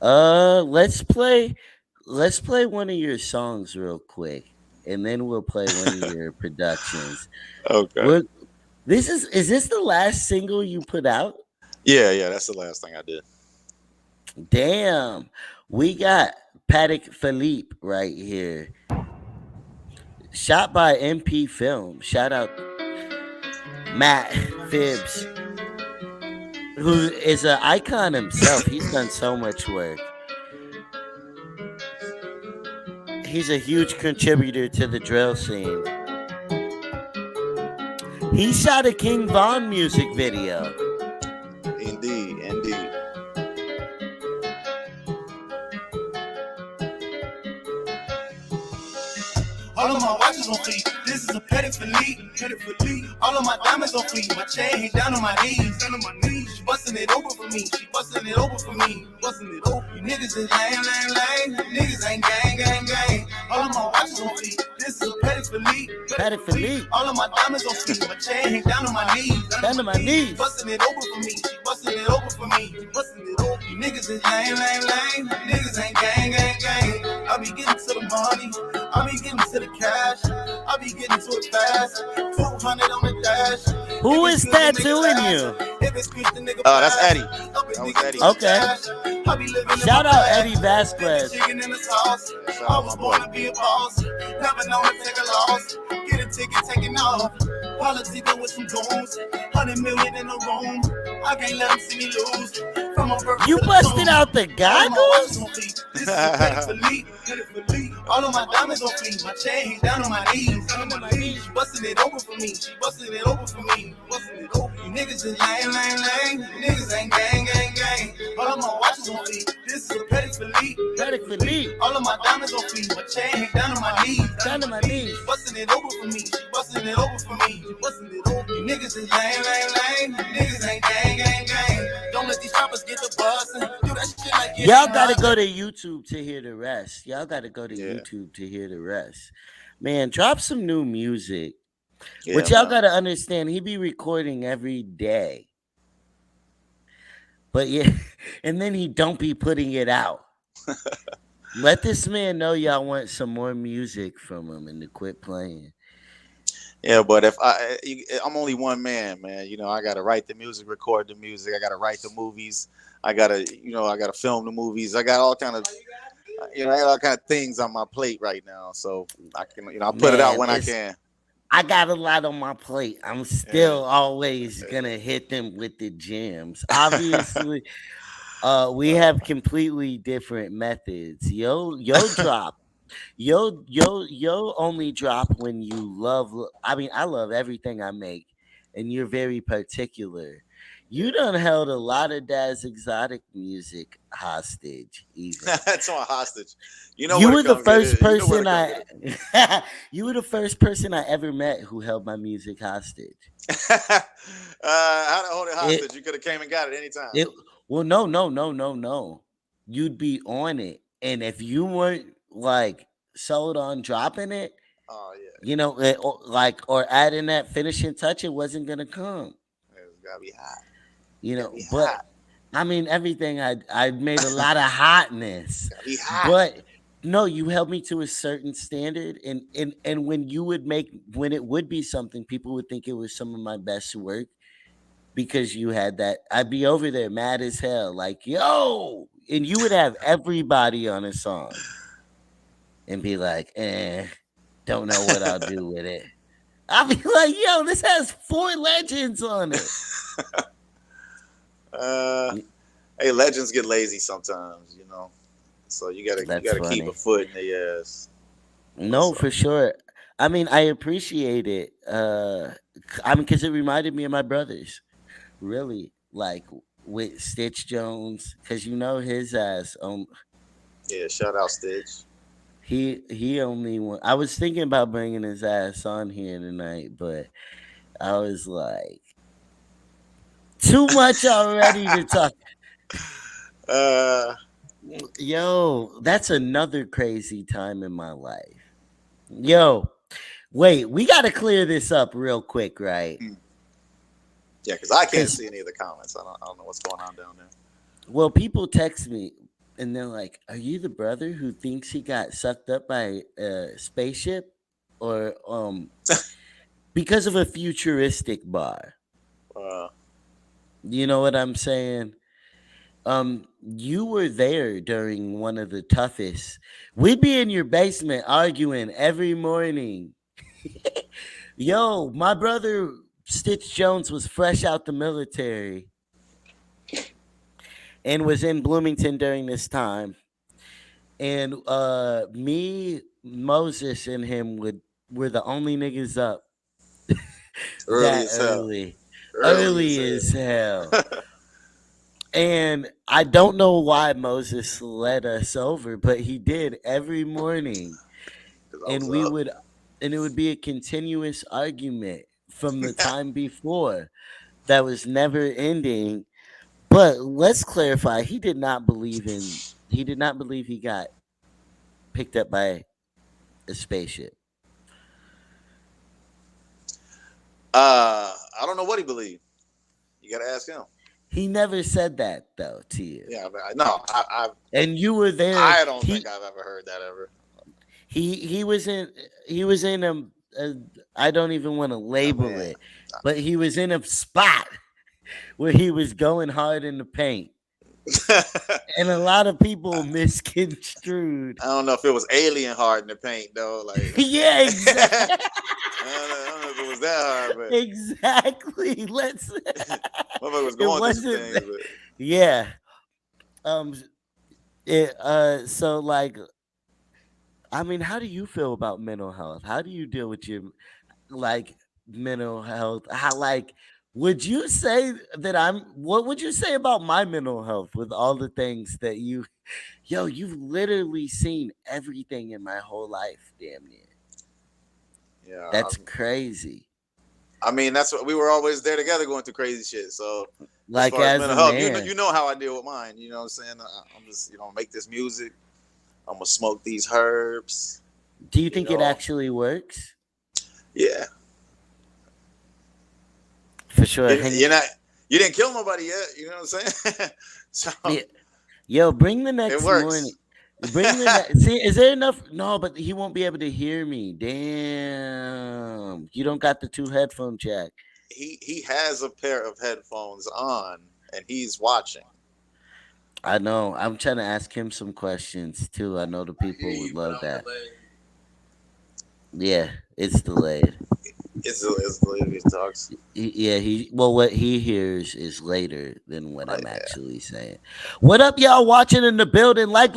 [SPEAKER 1] Let's play one of your songs real quick, and then we'll play one of your productions.
[SPEAKER 2] Okay.
[SPEAKER 1] We're, is this the last single you put out?
[SPEAKER 2] Yeah, yeah. That's the last thing I did.
[SPEAKER 1] Damn. We got Paddock Philippe right here. Shot by MP Film. Shout out Matt Phibbs, who is an icon himself. He's done so much work. He's a huge contributor to the drill scene. He shot a King Von music video.
[SPEAKER 2] Indeed, indeed.
[SPEAKER 3] All of my watches on fleek. This is a petty Philippe. All of my diamonds on fleek. My chain hang down on my knees. She busting it over for me. Busting it over. You niggas is lame. Niggas ain't gang. All of my watches on fleek. This is a petty Philippe. All of my diamonds on fleek. My chain hang down on my knees. Busting it over for me. She busting it over for me. You niggas is lame. Niggas ain't gang. I be getting to the money. I be getting to the cash. I be getting to it fast. 200 on the dash.
[SPEAKER 1] Who is that doing you?
[SPEAKER 2] That's Eddie. That was Eddie.
[SPEAKER 1] Okay. Shout out Eddie Vasquez.
[SPEAKER 3] I was born to be a boss. Never known to take a loss. Get a ticket taken off. Politicking with some goons. 100 million in the room. I can't let them see me lose. From a birth
[SPEAKER 1] You
[SPEAKER 3] to the
[SPEAKER 1] busted
[SPEAKER 3] tomb.
[SPEAKER 1] out the goggles?
[SPEAKER 3] This is a petty Philippe. All of my diamonds on fleek. My chain hang down on my knees. She busting it over for me. You niggas is lame. Niggas ain't gang. All of my watches on fleek. This is a petty Philippe. All of my diamonds on fleek. My chain hang down on my knees. Busting it over for me. You niggas is lame. Niggas ain't gang. Don't let these choppers get the bustin'. Do that shit like
[SPEAKER 1] Y'all gotta go to YouTube to hear the rest. Y'all gotta go to
[SPEAKER 2] Yeah,
[SPEAKER 1] YouTube to hear the rest. Man, drop some new music.
[SPEAKER 2] yeah,
[SPEAKER 1] But y'all
[SPEAKER 2] man.
[SPEAKER 1] gotta understand, he be recording every day. But yeah, and then he don't be putting it out. Let this man know y'all want some more music from him and to quit playing.
[SPEAKER 2] Yeah, but if I'm only one man, man. You know, I gotta write the music, record the music. I gotta write the movies. I gotta film the movies. I got all kind of, I got all kind of things on my plate right now. So I can, I put it out
[SPEAKER 1] Man,
[SPEAKER 2] when I
[SPEAKER 1] it's
[SPEAKER 2] can.
[SPEAKER 1] I got a lot on my plate. I'm
[SPEAKER 2] Yeah.
[SPEAKER 1] still always gonna hit them with the gems. Obviously, we have completely different methods. Yo drop. Yo only drop when you love. I mean, I love everything I make, and you're very particular. You done held a lot of Dad's exotic music hostage, even.
[SPEAKER 2] That's on hostage. You know
[SPEAKER 1] You
[SPEAKER 2] where to
[SPEAKER 1] were the
[SPEAKER 2] come get
[SPEAKER 1] first
[SPEAKER 2] it. You know where to
[SPEAKER 1] person
[SPEAKER 2] come get
[SPEAKER 1] I
[SPEAKER 2] it.
[SPEAKER 1] you were the first person I ever met who held my music hostage.
[SPEAKER 2] How to hold it
[SPEAKER 1] It
[SPEAKER 2] hostage? You could have came and got it anytime.
[SPEAKER 1] it well no. You'd be on it. And if you weren't like sold on dropping it,
[SPEAKER 2] Oh yeah,
[SPEAKER 1] or adding that finishing touch, it wasn't gonna come.
[SPEAKER 2] it's gotta be hot. Gotta
[SPEAKER 1] You know,
[SPEAKER 2] be
[SPEAKER 1] but
[SPEAKER 2] hot.
[SPEAKER 1] I mean everything I made a lot of hotness.
[SPEAKER 2] Gotta be hot.
[SPEAKER 1] But no, you held me to a certain standard, and when it would be something, people would think it was some of my best work because you had that. I'd be over there mad as hell, like, yo, and you would have everybody on a song and be like, don't know what I'll do with it. I'll be like, yo, this has 4 legends on it.
[SPEAKER 2] uh, hey, legends get lazy sometimes, So you
[SPEAKER 1] That's
[SPEAKER 2] gotta keep a
[SPEAKER 1] funny.
[SPEAKER 2] foot in their ass.
[SPEAKER 1] No,
[SPEAKER 2] So
[SPEAKER 1] for sure. I mean, I appreciate it. I mean, because it reminded me of my brothers, really, like with Stitch Jones, because his ass.
[SPEAKER 2] yeah, shout out Stitch.
[SPEAKER 1] He only went. I was thinking about bringing his ass on here tonight, but I was like, too much already to talk.
[SPEAKER 2] uh,
[SPEAKER 1] Yo, that's another crazy time in my life. Yo, wait, we got to clear this up real quick, right?
[SPEAKER 2] hmm. Yeah, because I can't
[SPEAKER 1] Because
[SPEAKER 2] see any of the comments. I don't know what's going on down there.
[SPEAKER 1] well, people text me and they're like, "Are you the brother who thinks he got sucked up by a spaceship, or because of a futuristic bar?"
[SPEAKER 2] Uh,
[SPEAKER 1] You know what I'm saying? You were there during one of the toughest. We'd be in your basement arguing every morning. Yo, my brother Stitch Jones was fresh out the military and was in Bloomington during this time. And me, Moses, and him were the only niggas up
[SPEAKER 2] early
[SPEAKER 1] that
[SPEAKER 2] as hell.
[SPEAKER 1] early.
[SPEAKER 2] Early as
[SPEAKER 1] Early as
[SPEAKER 2] hell.
[SPEAKER 1] hell. And I don't know why Moses led us over, but he did every morning.
[SPEAKER 2] Because I
[SPEAKER 1] And
[SPEAKER 2] was
[SPEAKER 1] we
[SPEAKER 2] up.
[SPEAKER 1] would and it would be a continuous argument from the time before that was never ending. But let's clarify, he did not believe he got picked up by a spaceship.
[SPEAKER 2] I don't know what he believed. You got to ask him.
[SPEAKER 1] He never said that though to you.
[SPEAKER 2] Yeah, but no,
[SPEAKER 1] And you were there.
[SPEAKER 2] I don't think I've ever heard that ever.
[SPEAKER 1] He was in a I don't even want to
[SPEAKER 2] I
[SPEAKER 1] label
[SPEAKER 2] mean,
[SPEAKER 1] it, but he was in a spot where he was going hard in the paint.
[SPEAKER 2] I
[SPEAKER 1] And a lot of people misconstrued.
[SPEAKER 2] don't know if it was alien hard in the paint though. Like,
[SPEAKER 1] Yeah, exactly.
[SPEAKER 2] I don't know if it was that hard, but
[SPEAKER 1] Exactly. Let's
[SPEAKER 2] motherfucker was
[SPEAKER 1] it
[SPEAKER 2] going through some
[SPEAKER 1] wasn't
[SPEAKER 2] things. But
[SPEAKER 1] yeah. Um so like I mean, how do you feel about mental health? How do you deal with your like mental health? How like would you say that what would you say about my mental health with all the things that you've literally seen everything in my whole life, damn near.
[SPEAKER 2] yeah,
[SPEAKER 1] That's crazy.
[SPEAKER 2] I mean that's what we were always there together going through crazy shit. So as
[SPEAKER 1] Like
[SPEAKER 2] far as
[SPEAKER 1] as
[SPEAKER 2] mental
[SPEAKER 1] a
[SPEAKER 2] health,
[SPEAKER 1] man,
[SPEAKER 2] you know how I deal with mine. You know what I'm saying? I'm just make this music. I'm gonna smoke these herbs.
[SPEAKER 1] do you
[SPEAKER 2] You
[SPEAKER 1] think it
[SPEAKER 2] know,
[SPEAKER 1] actually works?
[SPEAKER 2] yeah.
[SPEAKER 1] For sure. Hang.
[SPEAKER 2] You're not. You didn't kill nobody yet. You know what I'm saying? So
[SPEAKER 1] Yeah. Yo, bring the
[SPEAKER 2] it
[SPEAKER 1] next morning.
[SPEAKER 2] works.
[SPEAKER 1] Bring the next. See, is there enough? No, but he won't be able to hear me. Damn. You don't got the two headphone jack.
[SPEAKER 2] He has a pair of headphones on and he's watching.
[SPEAKER 1] I know. I'm trying to ask him some questions too. I know the
[SPEAKER 3] I hear
[SPEAKER 1] people would
[SPEAKER 3] you, but
[SPEAKER 1] love
[SPEAKER 3] I'm
[SPEAKER 1] that.
[SPEAKER 3] delayed.
[SPEAKER 1] Yeah, it's delayed.
[SPEAKER 2] It's the way he talks.
[SPEAKER 1] Yeah, he well, what he hears is later than what
[SPEAKER 2] Oh
[SPEAKER 1] I'm
[SPEAKER 2] yeah.
[SPEAKER 1] actually saying. What up, y'all? Watching in the building? Like,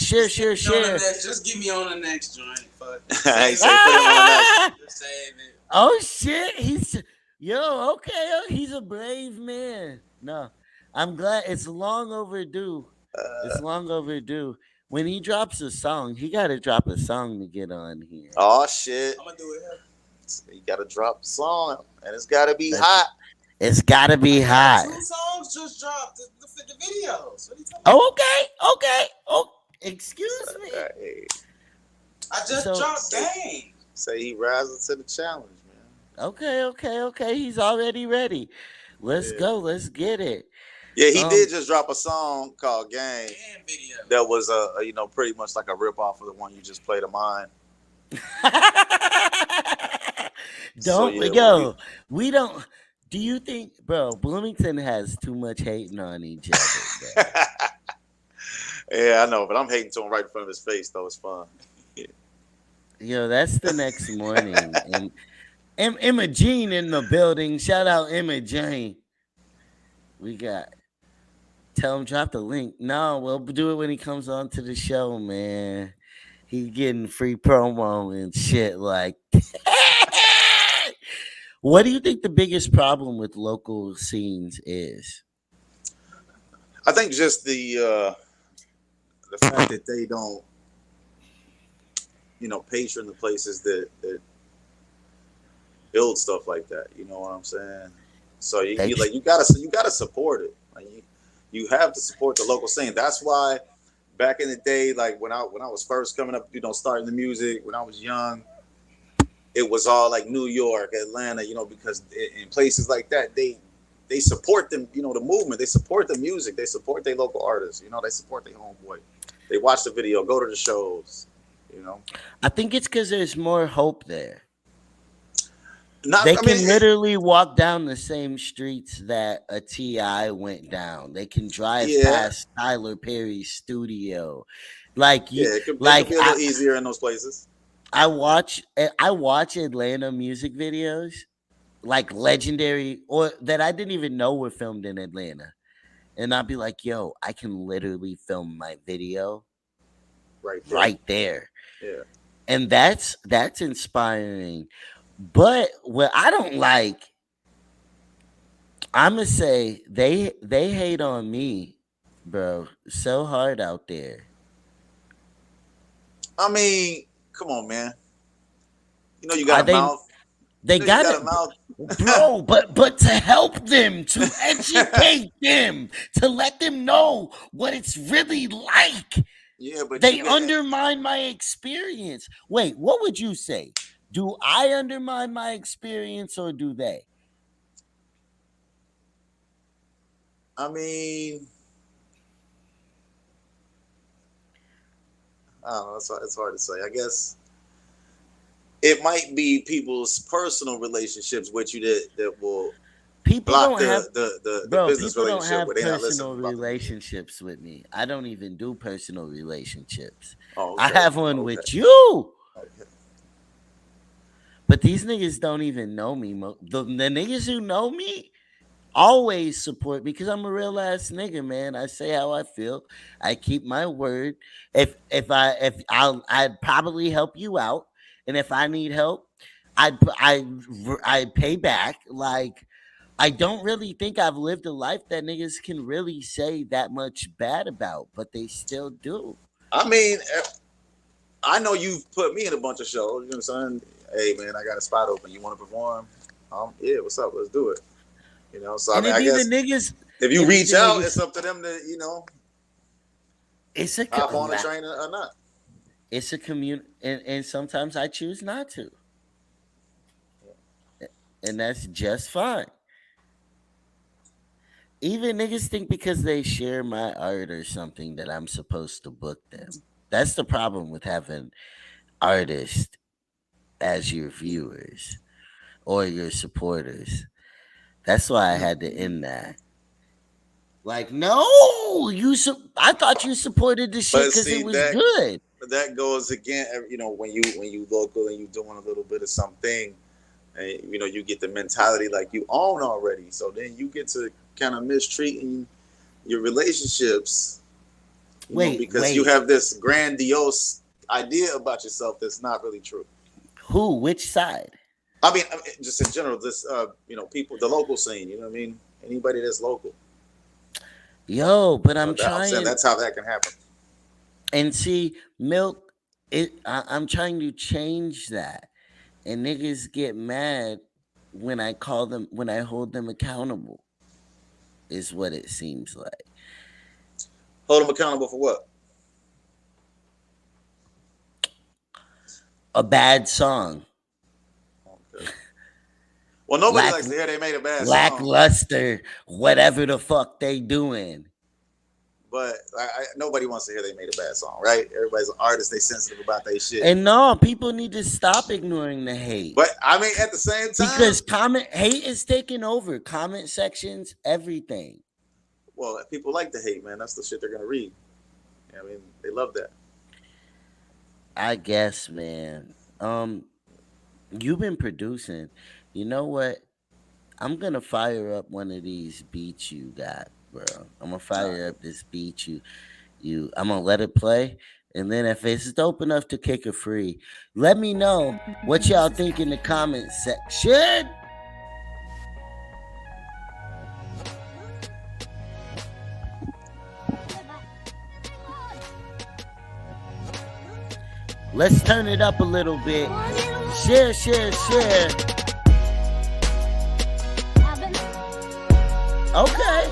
[SPEAKER 1] share,
[SPEAKER 3] Just get
[SPEAKER 1] share,
[SPEAKER 3] me on the
[SPEAKER 1] share.
[SPEAKER 3] next. Just get me on the next joint. Fuck it.
[SPEAKER 2] He
[SPEAKER 3] Save
[SPEAKER 2] say
[SPEAKER 3] it.
[SPEAKER 2] put him on the next.
[SPEAKER 1] Ah!
[SPEAKER 3] Just save it.
[SPEAKER 1] Oh shit, he's yo okay. He's a brave man. No, I'm glad it's long overdue. It's
[SPEAKER 2] Uh,
[SPEAKER 1] long overdue. When he drops a song, he got to drop a song to get on here.
[SPEAKER 2] oh shit.
[SPEAKER 3] I'm gonna do it here.
[SPEAKER 2] You gotta drop the song and it's gotta be
[SPEAKER 1] That's
[SPEAKER 2] hot.
[SPEAKER 1] it's got to
[SPEAKER 3] I
[SPEAKER 1] be
[SPEAKER 3] got
[SPEAKER 1] hot.
[SPEAKER 3] two songs just dropped. The videos. What are you talking about?
[SPEAKER 1] Oh, okay, okay. Oh, excuse me.
[SPEAKER 2] Hey,
[SPEAKER 3] I just
[SPEAKER 1] So
[SPEAKER 3] dropped Game.
[SPEAKER 2] say he rises to the challenge, man.
[SPEAKER 1] okay, okay, okay. He's already ready. Let's
[SPEAKER 2] Yeah.
[SPEAKER 1] go. Let's get it.
[SPEAKER 2] Yeah, he
[SPEAKER 1] Um.
[SPEAKER 2] did just drop a song called Game
[SPEAKER 3] Game video.
[SPEAKER 2] that was pretty much like a rip off of the one you just played of mine. So
[SPEAKER 1] Don't
[SPEAKER 2] yeah,
[SPEAKER 1] yo. We don't. Do you think, bro? Bloomington has too much hating on each other, bro.
[SPEAKER 2] yeah, I know, but I'm hating to him right in front of his face though. It's fun.
[SPEAKER 1] Yo, that's the next morning, and Emma Jean in the building. Shout out Emma Jane. We got tell him drop the link. No, we'll do it when he comes on to the show, man. He's getting free promo and shit like. What do you think the biggest problem with local scenes is?
[SPEAKER 2] I think just the fact that they don't patron the places that build stuff like that. You know what I'm saying? So
[SPEAKER 1] They
[SPEAKER 2] you gotta support it. Like you have to support the local scene. That's why back in the day, like when I was first coming up, starting the music when I was young, it was all like New York, Atlanta, because in places like that they support them, the movement. They support the music. They support their local artists. They support their homeboy. They watch the video, go to the shows. You know,
[SPEAKER 1] I think it's because there's more hope there.
[SPEAKER 2] not.
[SPEAKER 1] They
[SPEAKER 2] I mean,
[SPEAKER 1] can literally walk down the same streets that a Ti went down. They can drive
[SPEAKER 2] yeah,
[SPEAKER 1] past Tyler Perry's studio. Like you,
[SPEAKER 2] yeah. It could
[SPEAKER 1] like
[SPEAKER 2] be a little easier in those places.
[SPEAKER 1] I watch Atlanta music videos, like legendary or that I didn't even know were filmed in Atlanta. And I'd be like, yo, I can literally film my video
[SPEAKER 2] Right there.
[SPEAKER 1] right there.
[SPEAKER 2] Yeah.
[SPEAKER 1] And that's inspiring. But what I don't like, I'ma say they hate on me, bro, so hard out there.
[SPEAKER 2] I mean, come on, man. You
[SPEAKER 1] Are
[SPEAKER 2] got a
[SPEAKER 1] they
[SPEAKER 2] mouth.
[SPEAKER 1] they
[SPEAKER 2] You
[SPEAKER 1] got
[SPEAKER 2] got a
[SPEAKER 1] it,
[SPEAKER 2] mouth.
[SPEAKER 1] bro, but to help them, to educate them, to let them know what it's really like.
[SPEAKER 2] Yeah, but you
[SPEAKER 1] They
[SPEAKER 2] get.
[SPEAKER 1] undermine my experience. Wait, what would you say? Do I undermine my experience or do they?
[SPEAKER 2] I mean, I don't know. It's hard to say. I guess it might be people's personal relationships with you that will
[SPEAKER 1] People
[SPEAKER 2] block
[SPEAKER 1] don't have
[SPEAKER 2] the
[SPEAKER 1] Bro,
[SPEAKER 2] business
[SPEAKER 1] people don't
[SPEAKER 2] relationship
[SPEAKER 1] have
[SPEAKER 2] where they not listening
[SPEAKER 1] personal
[SPEAKER 2] about the music.
[SPEAKER 1] relationships with me. I don't even do personal relationships.
[SPEAKER 2] Oh,
[SPEAKER 1] I
[SPEAKER 2] okay,
[SPEAKER 1] have one
[SPEAKER 2] okay,
[SPEAKER 1] with you.
[SPEAKER 2] okay.
[SPEAKER 1] But these niggas don't even know me. The niggas who know me always support me because I'm a real ass nigga, man. I say how I feel. I keep my word. I'd probably help you out, and if I need help, I'd pay back. Like I don't really think I've lived a life that niggas can really say that much bad about, but they still do.
[SPEAKER 2] I mean, I know you've put me in a bunch of shows. You know what I'm saying? Hey, man, I got a spot open. You want to perform? Yeah, what's up? Let's do it. So I
[SPEAKER 1] And
[SPEAKER 2] mean,
[SPEAKER 1] it
[SPEAKER 2] I
[SPEAKER 1] be the
[SPEAKER 2] guess
[SPEAKER 1] niggas.
[SPEAKER 2] If you
[SPEAKER 1] and
[SPEAKER 2] reach
[SPEAKER 1] even
[SPEAKER 2] out, it's
[SPEAKER 1] niggas,
[SPEAKER 2] up to them to
[SPEAKER 1] it's a
[SPEAKER 2] hop
[SPEAKER 1] a
[SPEAKER 2] on the
[SPEAKER 1] lot.
[SPEAKER 2] train or not.
[SPEAKER 1] It's a community, and sometimes I choose not to, and that's just fine. Even niggas think because they share my art or something that I'm supposed to book them. That's the problem with having artists as your viewers or your supporters. That's why I had to end that. Like, no, I thought you supported the shit
[SPEAKER 2] But
[SPEAKER 1] because it
[SPEAKER 2] see
[SPEAKER 1] was
[SPEAKER 2] that
[SPEAKER 1] good.
[SPEAKER 2] goes again. When you local and you doing a little bit of something, and you get the mentality like you own already. So then you get to kind of mistreating your relationships,
[SPEAKER 1] Wait,
[SPEAKER 2] because you
[SPEAKER 1] wait.
[SPEAKER 2] have this grandiose idea about yourself that's not really true.
[SPEAKER 1] Who? Which side?
[SPEAKER 2] I mean, just in general, this people, the local scene. You know what I mean? Anybody that's local.
[SPEAKER 1] Yo, but I'm
[SPEAKER 2] I'm saying
[SPEAKER 1] trying
[SPEAKER 2] that's how that can happen.
[SPEAKER 1] and see milk. I'm trying to change that, and niggas get mad when I hold them accountable. Is what it seems like.
[SPEAKER 2] Hold them accountable for what?
[SPEAKER 1] A bad song,
[SPEAKER 2] Okay. Well, nobody
[SPEAKER 1] lack
[SPEAKER 2] likes to hear they made a bad song,
[SPEAKER 1] lackluster, whatever the fuck they doing.
[SPEAKER 2] but nobody wants to hear they made a bad song, right? Everybody's an artist; they sensitive about their shit.
[SPEAKER 1] And no, people need to stop ignoring the hate.
[SPEAKER 2] But I mean, at the same time,
[SPEAKER 1] Because comment hate is taking over. Comment sections, everything.
[SPEAKER 2] well, people like to hate, man. That's the shit they're gonna read. I mean, they love that.
[SPEAKER 1] I guess, man. You've been producing. You know what? I'm gonna fire up one of these beats you got, bro. I'm gonna
[SPEAKER 2] All
[SPEAKER 1] fire
[SPEAKER 2] right.
[SPEAKER 1] up this beat you. I'm gonna let it play, and then if it's dope enough to kick it free, let me know what y'all think in the comments section. Let's turn it up a little bit. Share, share, share. Okay.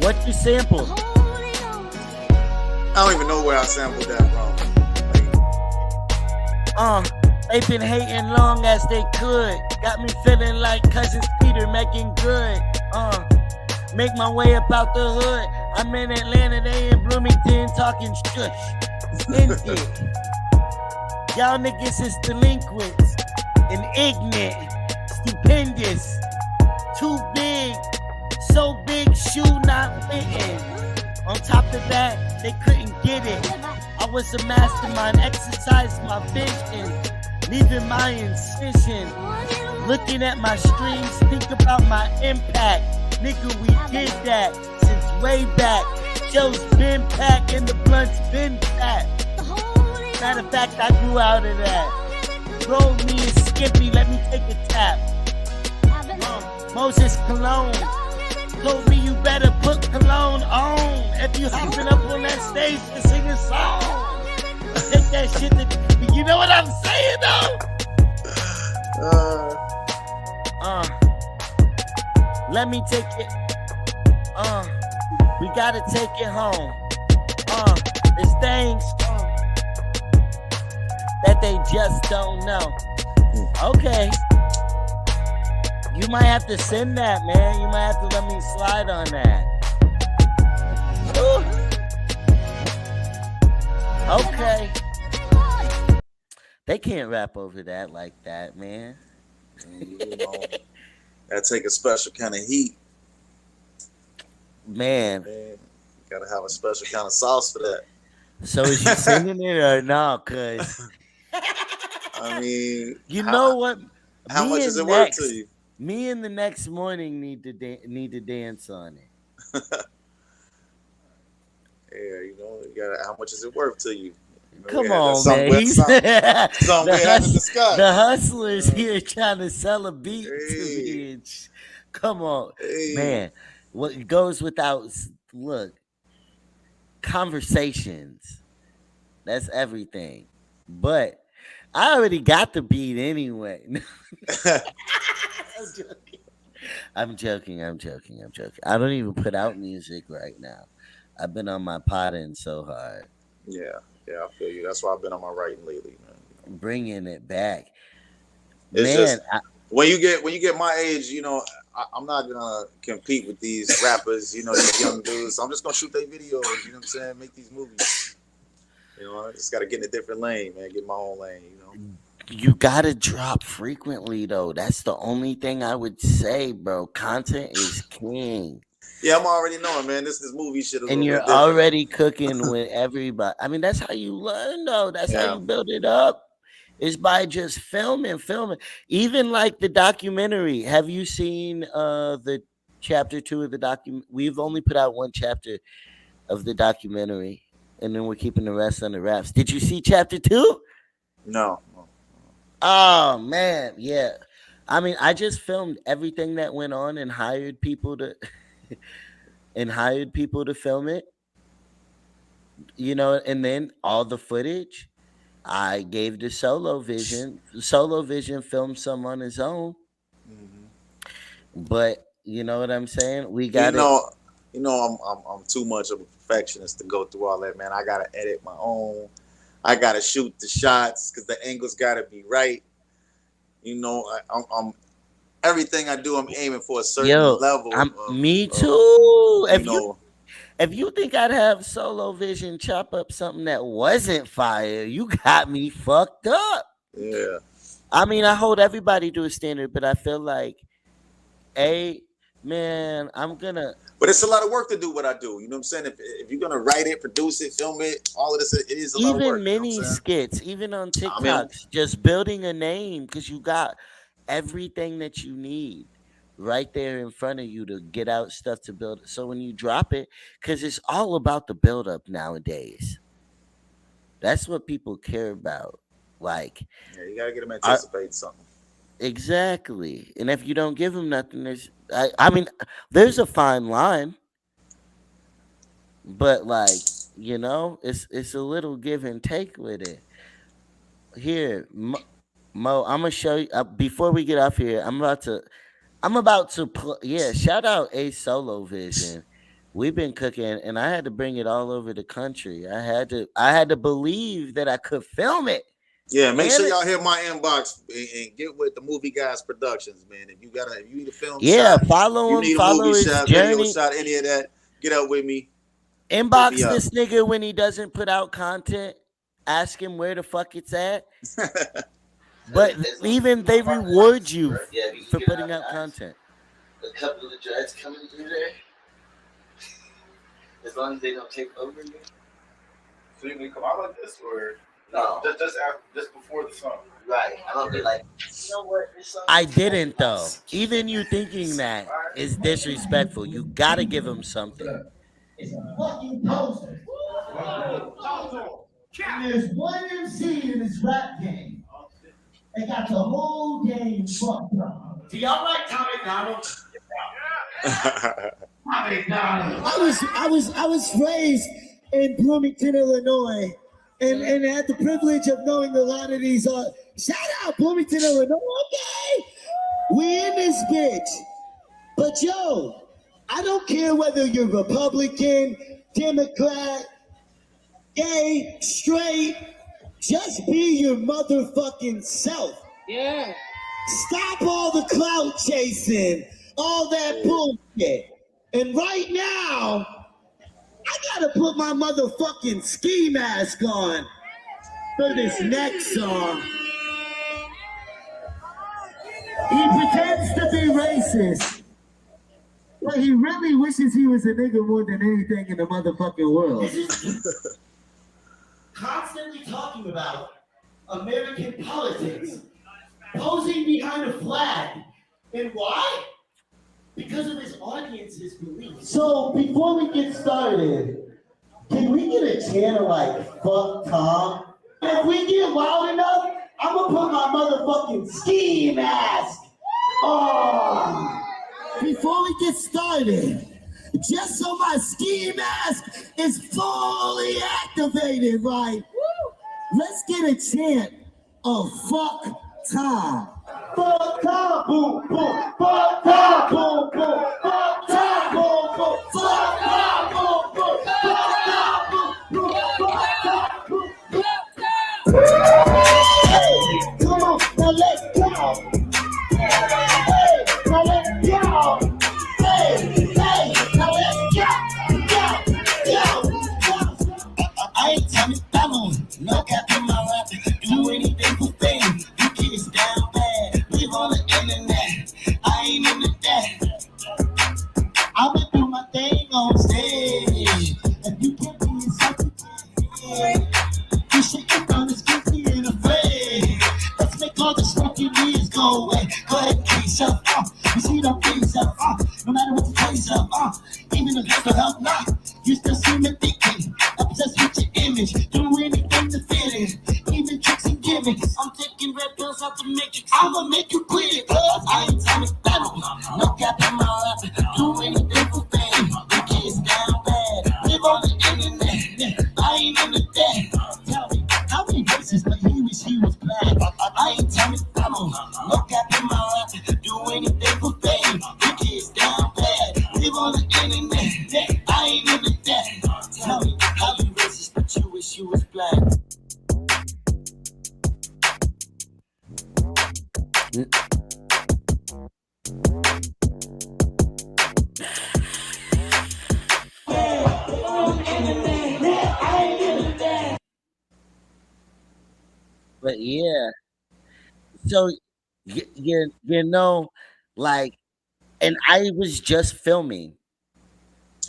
[SPEAKER 1] What you sample?
[SPEAKER 2] I don't even know where I sampled that from.
[SPEAKER 1] They've been hating long as they could. Got me feeling like cousins Peter making good. Make my way up out the hood. I'm in Atlanta, they in Bloomington talking shush. Ended. Y'all niggas is delinquents and ignorant, stupendous, too big, so big, shoe not fitting. On top of that, they couldn't get it. I was a mastermind, exercised my vision, leaving my incision. Looking at my streams, think about my impact. Nigga, we did that since way back. Joe's been packed and the blunt's been packed. Matter of fact, I grew out of that. Roll me and Skippy, let me take a tap. Moses Cologne told me you better put cologne on. If you hopping up on that stage to sing a song, take that shit to, you know what I'm saying though? Let me take it. We gotta take it home. There's things that they just don't know. Okay. You might have to send that, man. You might have to let me slide on that. Ooh. Okay. They can't rap over that like that, man.
[SPEAKER 2] That take a special kind of heat.
[SPEAKER 1] Man.
[SPEAKER 2] Gotta have a special kind of sauce for that.
[SPEAKER 1] So is you sending it or no? Cause
[SPEAKER 2] I mean,
[SPEAKER 1] you know what?
[SPEAKER 2] How much is it worth to you?
[SPEAKER 1] Me and the next morning need to dance on it.
[SPEAKER 2] Yeah, you gotta. How much is it worth to you?
[SPEAKER 1] Come on, man.
[SPEAKER 2] Something we haven't discussed.
[SPEAKER 1] The hustlers here trying to sell a beat to me. Come on, man. What goes without look? Conversations. That's everything. But I already got the beat anyway. I'm joking. I'm joking. I'm joking. I'm joking. I don't even put out music right now. I've been on my potting so hard,
[SPEAKER 2] Yeah, yeah, I feel you. That's why I've been on my writing lately, man.
[SPEAKER 1] bringing it back,
[SPEAKER 2] It's
[SPEAKER 1] man.
[SPEAKER 2] just when you get my age, I'm not gonna compete with these rappers, these young dudes. So I'm just gonna shoot their videos. You know what I'm saying? Make these movies. I just gotta get in a different lane, man. Get my own lane.
[SPEAKER 1] You gotta drop frequently though. That's the only thing I would say, bro. Content is king.
[SPEAKER 2] Yeah, I'm already knowing, man. This movie shit a
[SPEAKER 1] And
[SPEAKER 2] little
[SPEAKER 1] you're
[SPEAKER 2] bit different.
[SPEAKER 1] already cooking with everybody. I mean, that's how you learn though. That's how
[SPEAKER 2] Yeah.
[SPEAKER 1] you build it up. Is by just filming. Even like the documentary. Have you seen the chapter 2 of the document? We've only put out one chapter of the documentary, and then we're keeping the rest under wraps. Did you see chapter 2?
[SPEAKER 2] No.
[SPEAKER 1] Oh man, yeah. I mean, I just filmed everything that went on and hired people to film it, and then all the footage I gave to Solo Vision. Solo Vision filmed some on his own,
[SPEAKER 2] Hmm.
[SPEAKER 1] but you know what I'm saying? We
[SPEAKER 2] You
[SPEAKER 1] got it.
[SPEAKER 2] know, I'm too much of a perfectionist to go through all that, man. I gotta edit my own. I gotta shoot the shots because the angles gotta be right. I'm everything I do. I'm aiming for a certain
[SPEAKER 1] Yo,
[SPEAKER 2] level
[SPEAKER 1] I'm me
[SPEAKER 2] of
[SPEAKER 1] too.
[SPEAKER 2] you
[SPEAKER 1] If you
[SPEAKER 2] know.
[SPEAKER 1] if you think I'd have Solo Vision chop up something that wasn't fire, you got me fucked up.
[SPEAKER 2] Yeah.
[SPEAKER 1] I mean, I hold everybody to a standard, but I feel like, a man, I'm gonna
[SPEAKER 2] But it's a lot of work to do what I do. You know what I'm saying? If you're gonna write it, produce it, film it, all of this, it is a lot of
[SPEAKER 1] even
[SPEAKER 2] work. You know what
[SPEAKER 1] mini
[SPEAKER 2] I'm saying?
[SPEAKER 1] skits, even on
[SPEAKER 2] I mean,
[SPEAKER 1] TikToks, just building a name because you got everything that you need right there in front of you to get out stuff to build. So when you drop it, because it's all about the build up nowadays. That's what people care about. Like,
[SPEAKER 2] yeah, you gotta get them
[SPEAKER 1] are
[SPEAKER 2] anticipate something.
[SPEAKER 1] exactly. And if you don't give them nothing, I mean, there's a fine line, but like, it's a little give and take with it. Here, Mo, I'm gonna show you before we get off here. I'm about to yeah, shout out A Solo Vision. We've been cooking and I had to bring it all over the country. I had to believe that I could film it.
[SPEAKER 2] Yeah, make
[SPEAKER 1] And
[SPEAKER 2] sure y'all hit my inbox and get with the Movie Guys Productions, man. If you need a film
[SPEAKER 1] yeah,
[SPEAKER 2] shot,
[SPEAKER 1] follow
[SPEAKER 2] you
[SPEAKER 1] him,
[SPEAKER 2] need a movie
[SPEAKER 1] follow his
[SPEAKER 2] shot, video
[SPEAKER 1] journey.
[SPEAKER 2] shot, any of that, get up with me. Hit me
[SPEAKER 1] Inbox
[SPEAKER 2] up.
[SPEAKER 1] this nigga when he doesn't put out content. Ask him where the fuck it's at. But even they reward you for putting out content.
[SPEAKER 3] A couple of dreads coming through there, as long as they don't take over you.
[SPEAKER 4] So you can come out like this, or
[SPEAKER 3] No,
[SPEAKER 4] just before the song.
[SPEAKER 3] right. I'm gonna be like, you know what? This song
[SPEAKER 1] I
[SPEAKER 3] is like
[SPEAKER 1] didn't though. Even you thinking that is disrespectful. You gotta give him something.
[SPEAKER 5] It's a fucking poster. And there's one MC in this rap game that got the whole game fucked up. Do y'all like Tommy Donald? Tommy Donald. I was raised in Bloomington, Illinois, and had the privilege of knowing a lot of these. Shout out Bloomington, Illinois. Okay, we in this bitch. But yo, I don't care whether you're Republican, Democrat, gay, straight, just be your motherfucking self. Yeah. Stop all the clout chasing, all that bullshit. And right now, I gotta put my motherfucking ski mask on for this next song. He pretends to be racist, but he really wishes he was a nigga more than anything in the motherfucking world. Constantly talking about American politics, posing behind a flag. And why? Because of his audience's beliefs. So before we get started, can we get a chant of like fuck Tom? If we get loud enough, I'm gonna put my motherfucking ski mask on. Before we get started, just so my ski mask is fully activated, right? Let's get a chant of fuck Tom. Fuck Tom, boom, boom. Fuck Tom, boom, internet. I ain't into that. I'ma do my thing on stage. If you can't be yourself, you can't. You shake it down, it's goofy and afraid. Let's make all the smoky knees go away. Go ahead and kill yourself. You see, don't kill yourself. No matter what you tell yourself. Even if it's the help not, you still seem to thinking. Obsessed with your image. Do anything to fit it. Even tricks and gimmicks. I'm taking red pills out the matrix. I'ma make you quit it. Cause I ain't Tommy Battle. No cap in my rap. Do anything for fame. The kids down bad. Live on the internet. I ain't into that. Tell me, how many races, but he wish he was black. I ain't Tommy Battle. No cap in my rap. Do anything for fame. The kids down bad. Live on the internet. I ain't into that. Tell me, how you racist, but you wish you was black.
[SPEAKER 1] But yeah, so like, and I was just filming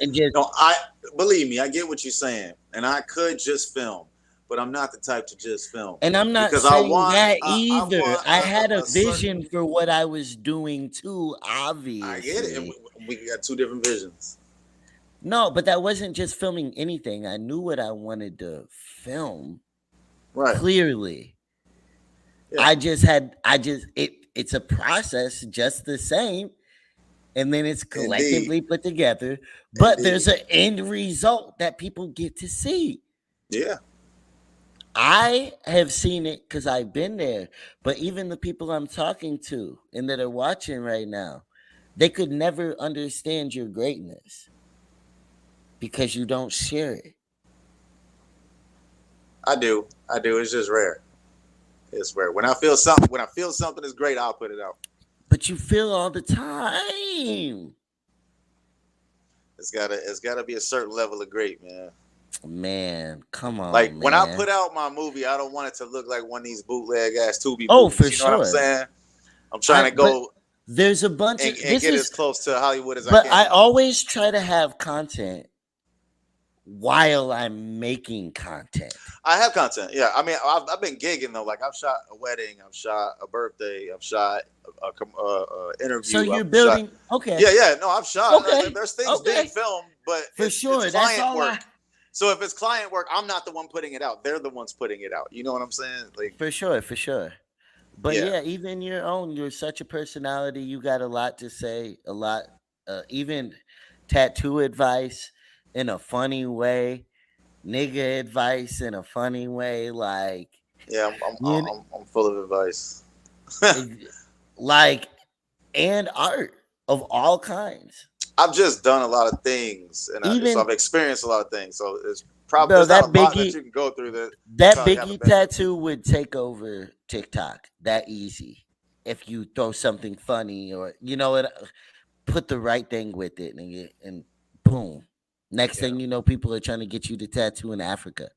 [SPEAKER 1] and just,
[SPEAKER 2] No, I believe me, I get what you're saying, and I could just film, but I'm not the type to just film
[SPEAKER 1] and I'm not
[SPEAKER 2] because I
[SPEAKER 1] saying
[SPEAKER 2] want,
[SPEAKER 1] that
[SPEAKER 2] I
[SPEAKER 1] either.
[SPEAKER 2] want
[SPEAKER 1] I had a
[SPEAKER 2] a certain.
[SPEAKER 1] vision for what I was doing too,
[SPEAKER 2] I get it, and
[SPEAKER 1] obviously.
[SPEAKER 2] we got two different visions.
[SPEAKER 1] No, but that wasn't just filming anything. I knew what I wanted to film
[SPEAKER 2] Right?
[SPEAKER 1] clearly.
[SPEAKER 2] Yeah.
[SPEAKER 1] It's a process just the same, and then it's
[SPEAKER 2] Indeed.
[SPEAKER 1] collectively put together, but there's
[SPEAKER 2] Indeed.
[SPEAKER 1] an end result that people get to see.
[SPEAKER 2] Yeah.
[SPEAKER 1] I have seen it because I've been there, but even the people I'm talking to and that are watching right now, they could never understand your greatness because you don't share it.
[SPEAKER 2] I do. I do. It's just rare. It's rare. When I feel something is great, I'll put it out.
[SPEAKER 1] But you feel all the time.
[SPEAKER 2] It's gotta be a certain level of great, man.
[SPEAKER 1] Man, come on,
[SPEAKER 2] Like
[SPEAKER 1] man.
[SPEAKER 2] when I put out my movie, I don't want it to look like one of these bootleg ass Tubi
[SPEAKER 1] Oh,
[SPEAKER 2] movies.
[SPEAKER 1] for
[SPEAKER 2] You know what I'm
[SPEAKER 1] sure.
[SPEAKER 2] saying? I'm trying to go
[SPEAKER 1] there's a bunch
[SPEAKER 2] and
[SPEAKER 1] of
[SPEAKER 2] get as close to Hollywood as I
[SPEAKER 1] but
[SPEAKER 2] can.
[SPEAKER 1] I always try to have content while I'm making content.
[SPEAKER 2] I have content. Yeah, I mean, I've been gigging though. Like I've shot a wedding, I've shot a birthday, I've shot a interview.
[SPEAKER 1] So you're
[SPEAKER 2] I've
[SPEAKER 1] building,
[SPEAKER 2] shot,
[SPEAKER 1] okay.
[SPEAKER 2] Yeah. No, I've shot.
[SPEAKER 1] Okay.
[SPEAKER 2] There's things being filmed, but
[SPEAKER 1] for sure,
[SPEAKER 2] it's
[SPEAKER 1] that's
[SPEAKER 2] client
[SPEAKER 1] all
[SPEAKER 2] work. So if it's client work, I'm not the one putting it out. They're the ones putting it out. You know what I'm saying? Like
[SPEAKER 1] for sure. But
[SPEAKER 2] Yeah.
[SPEAKER 1] yeah, even your own, you're such a personality. You got a lot to say, a lot, even tattoo advice in a funny way, nigga advice in a funny way, like
[SPEAKER 2] Yeah, I'm full of advice.
[SPEAKER 1] like, and art of all kinds.
[SPEAKER 2] I've just done a lot of things, and so
[SPEAKER 1] Even
[SPEAKER 2] I've experienced a lot of things. So it's probably
[SPEAKER 1] bro,
[SPEAKER 2] there's not
[SPEAKER 1] that
[SPEAKER 2] a lot that
[SPEAKER 1] Biggie,
[SPEAKER 2] you can go through that
[SPEAKER 1] that
[SPEAKER 2] probably haven't
[SPEAKER 1] Biggie
[SPEAKER 2] been through.
[SPEAKER 1] tattoo would take over TikTok that easy if you throw something funny or you know what, put the right thing with it, and boom. Next thing you know, people are trying to get you to tattoo in Africa.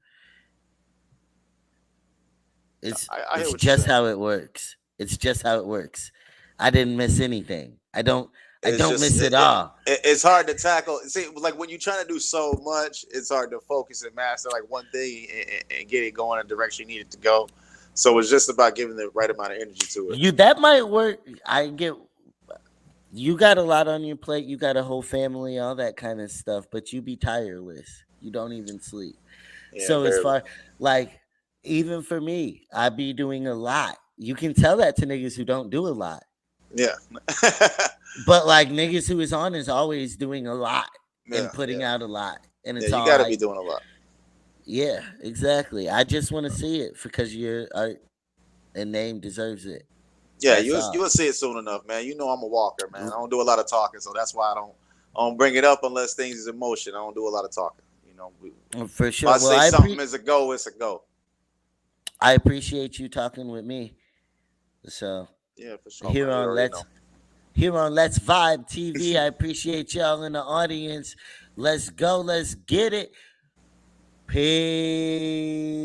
[SPEAKER 2] I hear
[SPEAKER 1] It's
[SPEAKER 2] what you're
[SPEAKER 1] just
[SPEAKER 2] saying.
[SPEAKER 1] how it works. It's just how it works. I didn't miss anything. I don't
[SPEAKER 2] It's just
[SPEAKER 1] miss it all.
[SPEAKER 2] it's hard to tackle. See, like when you're trying to do so much, it's hard to focus and master like one thing and get it going in the direction you need it to go. So it's just about giving the right amount of energy to it.
[SPEAKER 1] That might work. You got a lot on your plate. You got a whole family, all that kind of stuff, but you be tireless. You don't even sleep.
[SPEAKER 2] Yeah,
[SPEAKER 1] So as
[SPEAKER 2] barely.
[SPEAKER 1] far like even for me, I be doing a lot. You can tell that to niggas who don't do a lot.
[SPEAKER 2] Yeah.
[SPEAKER 1] But like niggas who is on is always doing a lot and
[SPEAKER 2] Yeah,
[SPEAKER 1] putting out a lot. And it's
[SPEAKER 2] you
[SPEAKER 1] all
[SPEAKER 2] got to
[SPEAKER 1] right.
[SPEAKER 2] be doing a lot.
[SPEAKER 1] Yeah, exactly. I just want to see it because your art and name deserves it.
[SPEAKER 2] Yeah,
[SPEAKER 1] That's
[SPEAKER 2] you
[SPEAKER 1] all.
[SPEAKER 2] will see it soon enough, man. You know I'm a walker, man. I don't do a lot of talking, so that's why I don't bring it up unless things is in motion. I don't do a lot of talking. You know,
[SPEAKER 1] For
[SPEAKER 2] if
[SPEAKER 1] sure.
[SPEAKER 2] I
[SPEAKER 1] Well,
[SPEAKER 2] say something is a go, it's a go.
[SPEAKER 1] I appreciate you talking with me. So
[SPEAKER 2] Yeah, for sure,
[SPEAKER 1] here
[SPEAKER 2] man. You
[SPEAKER 1] on
[SPEAKER 2] already know.
[SPEAKER 1] Let's Vibe TV, I appreciate y'all in the audience. Let's go. Let's get it. Peace.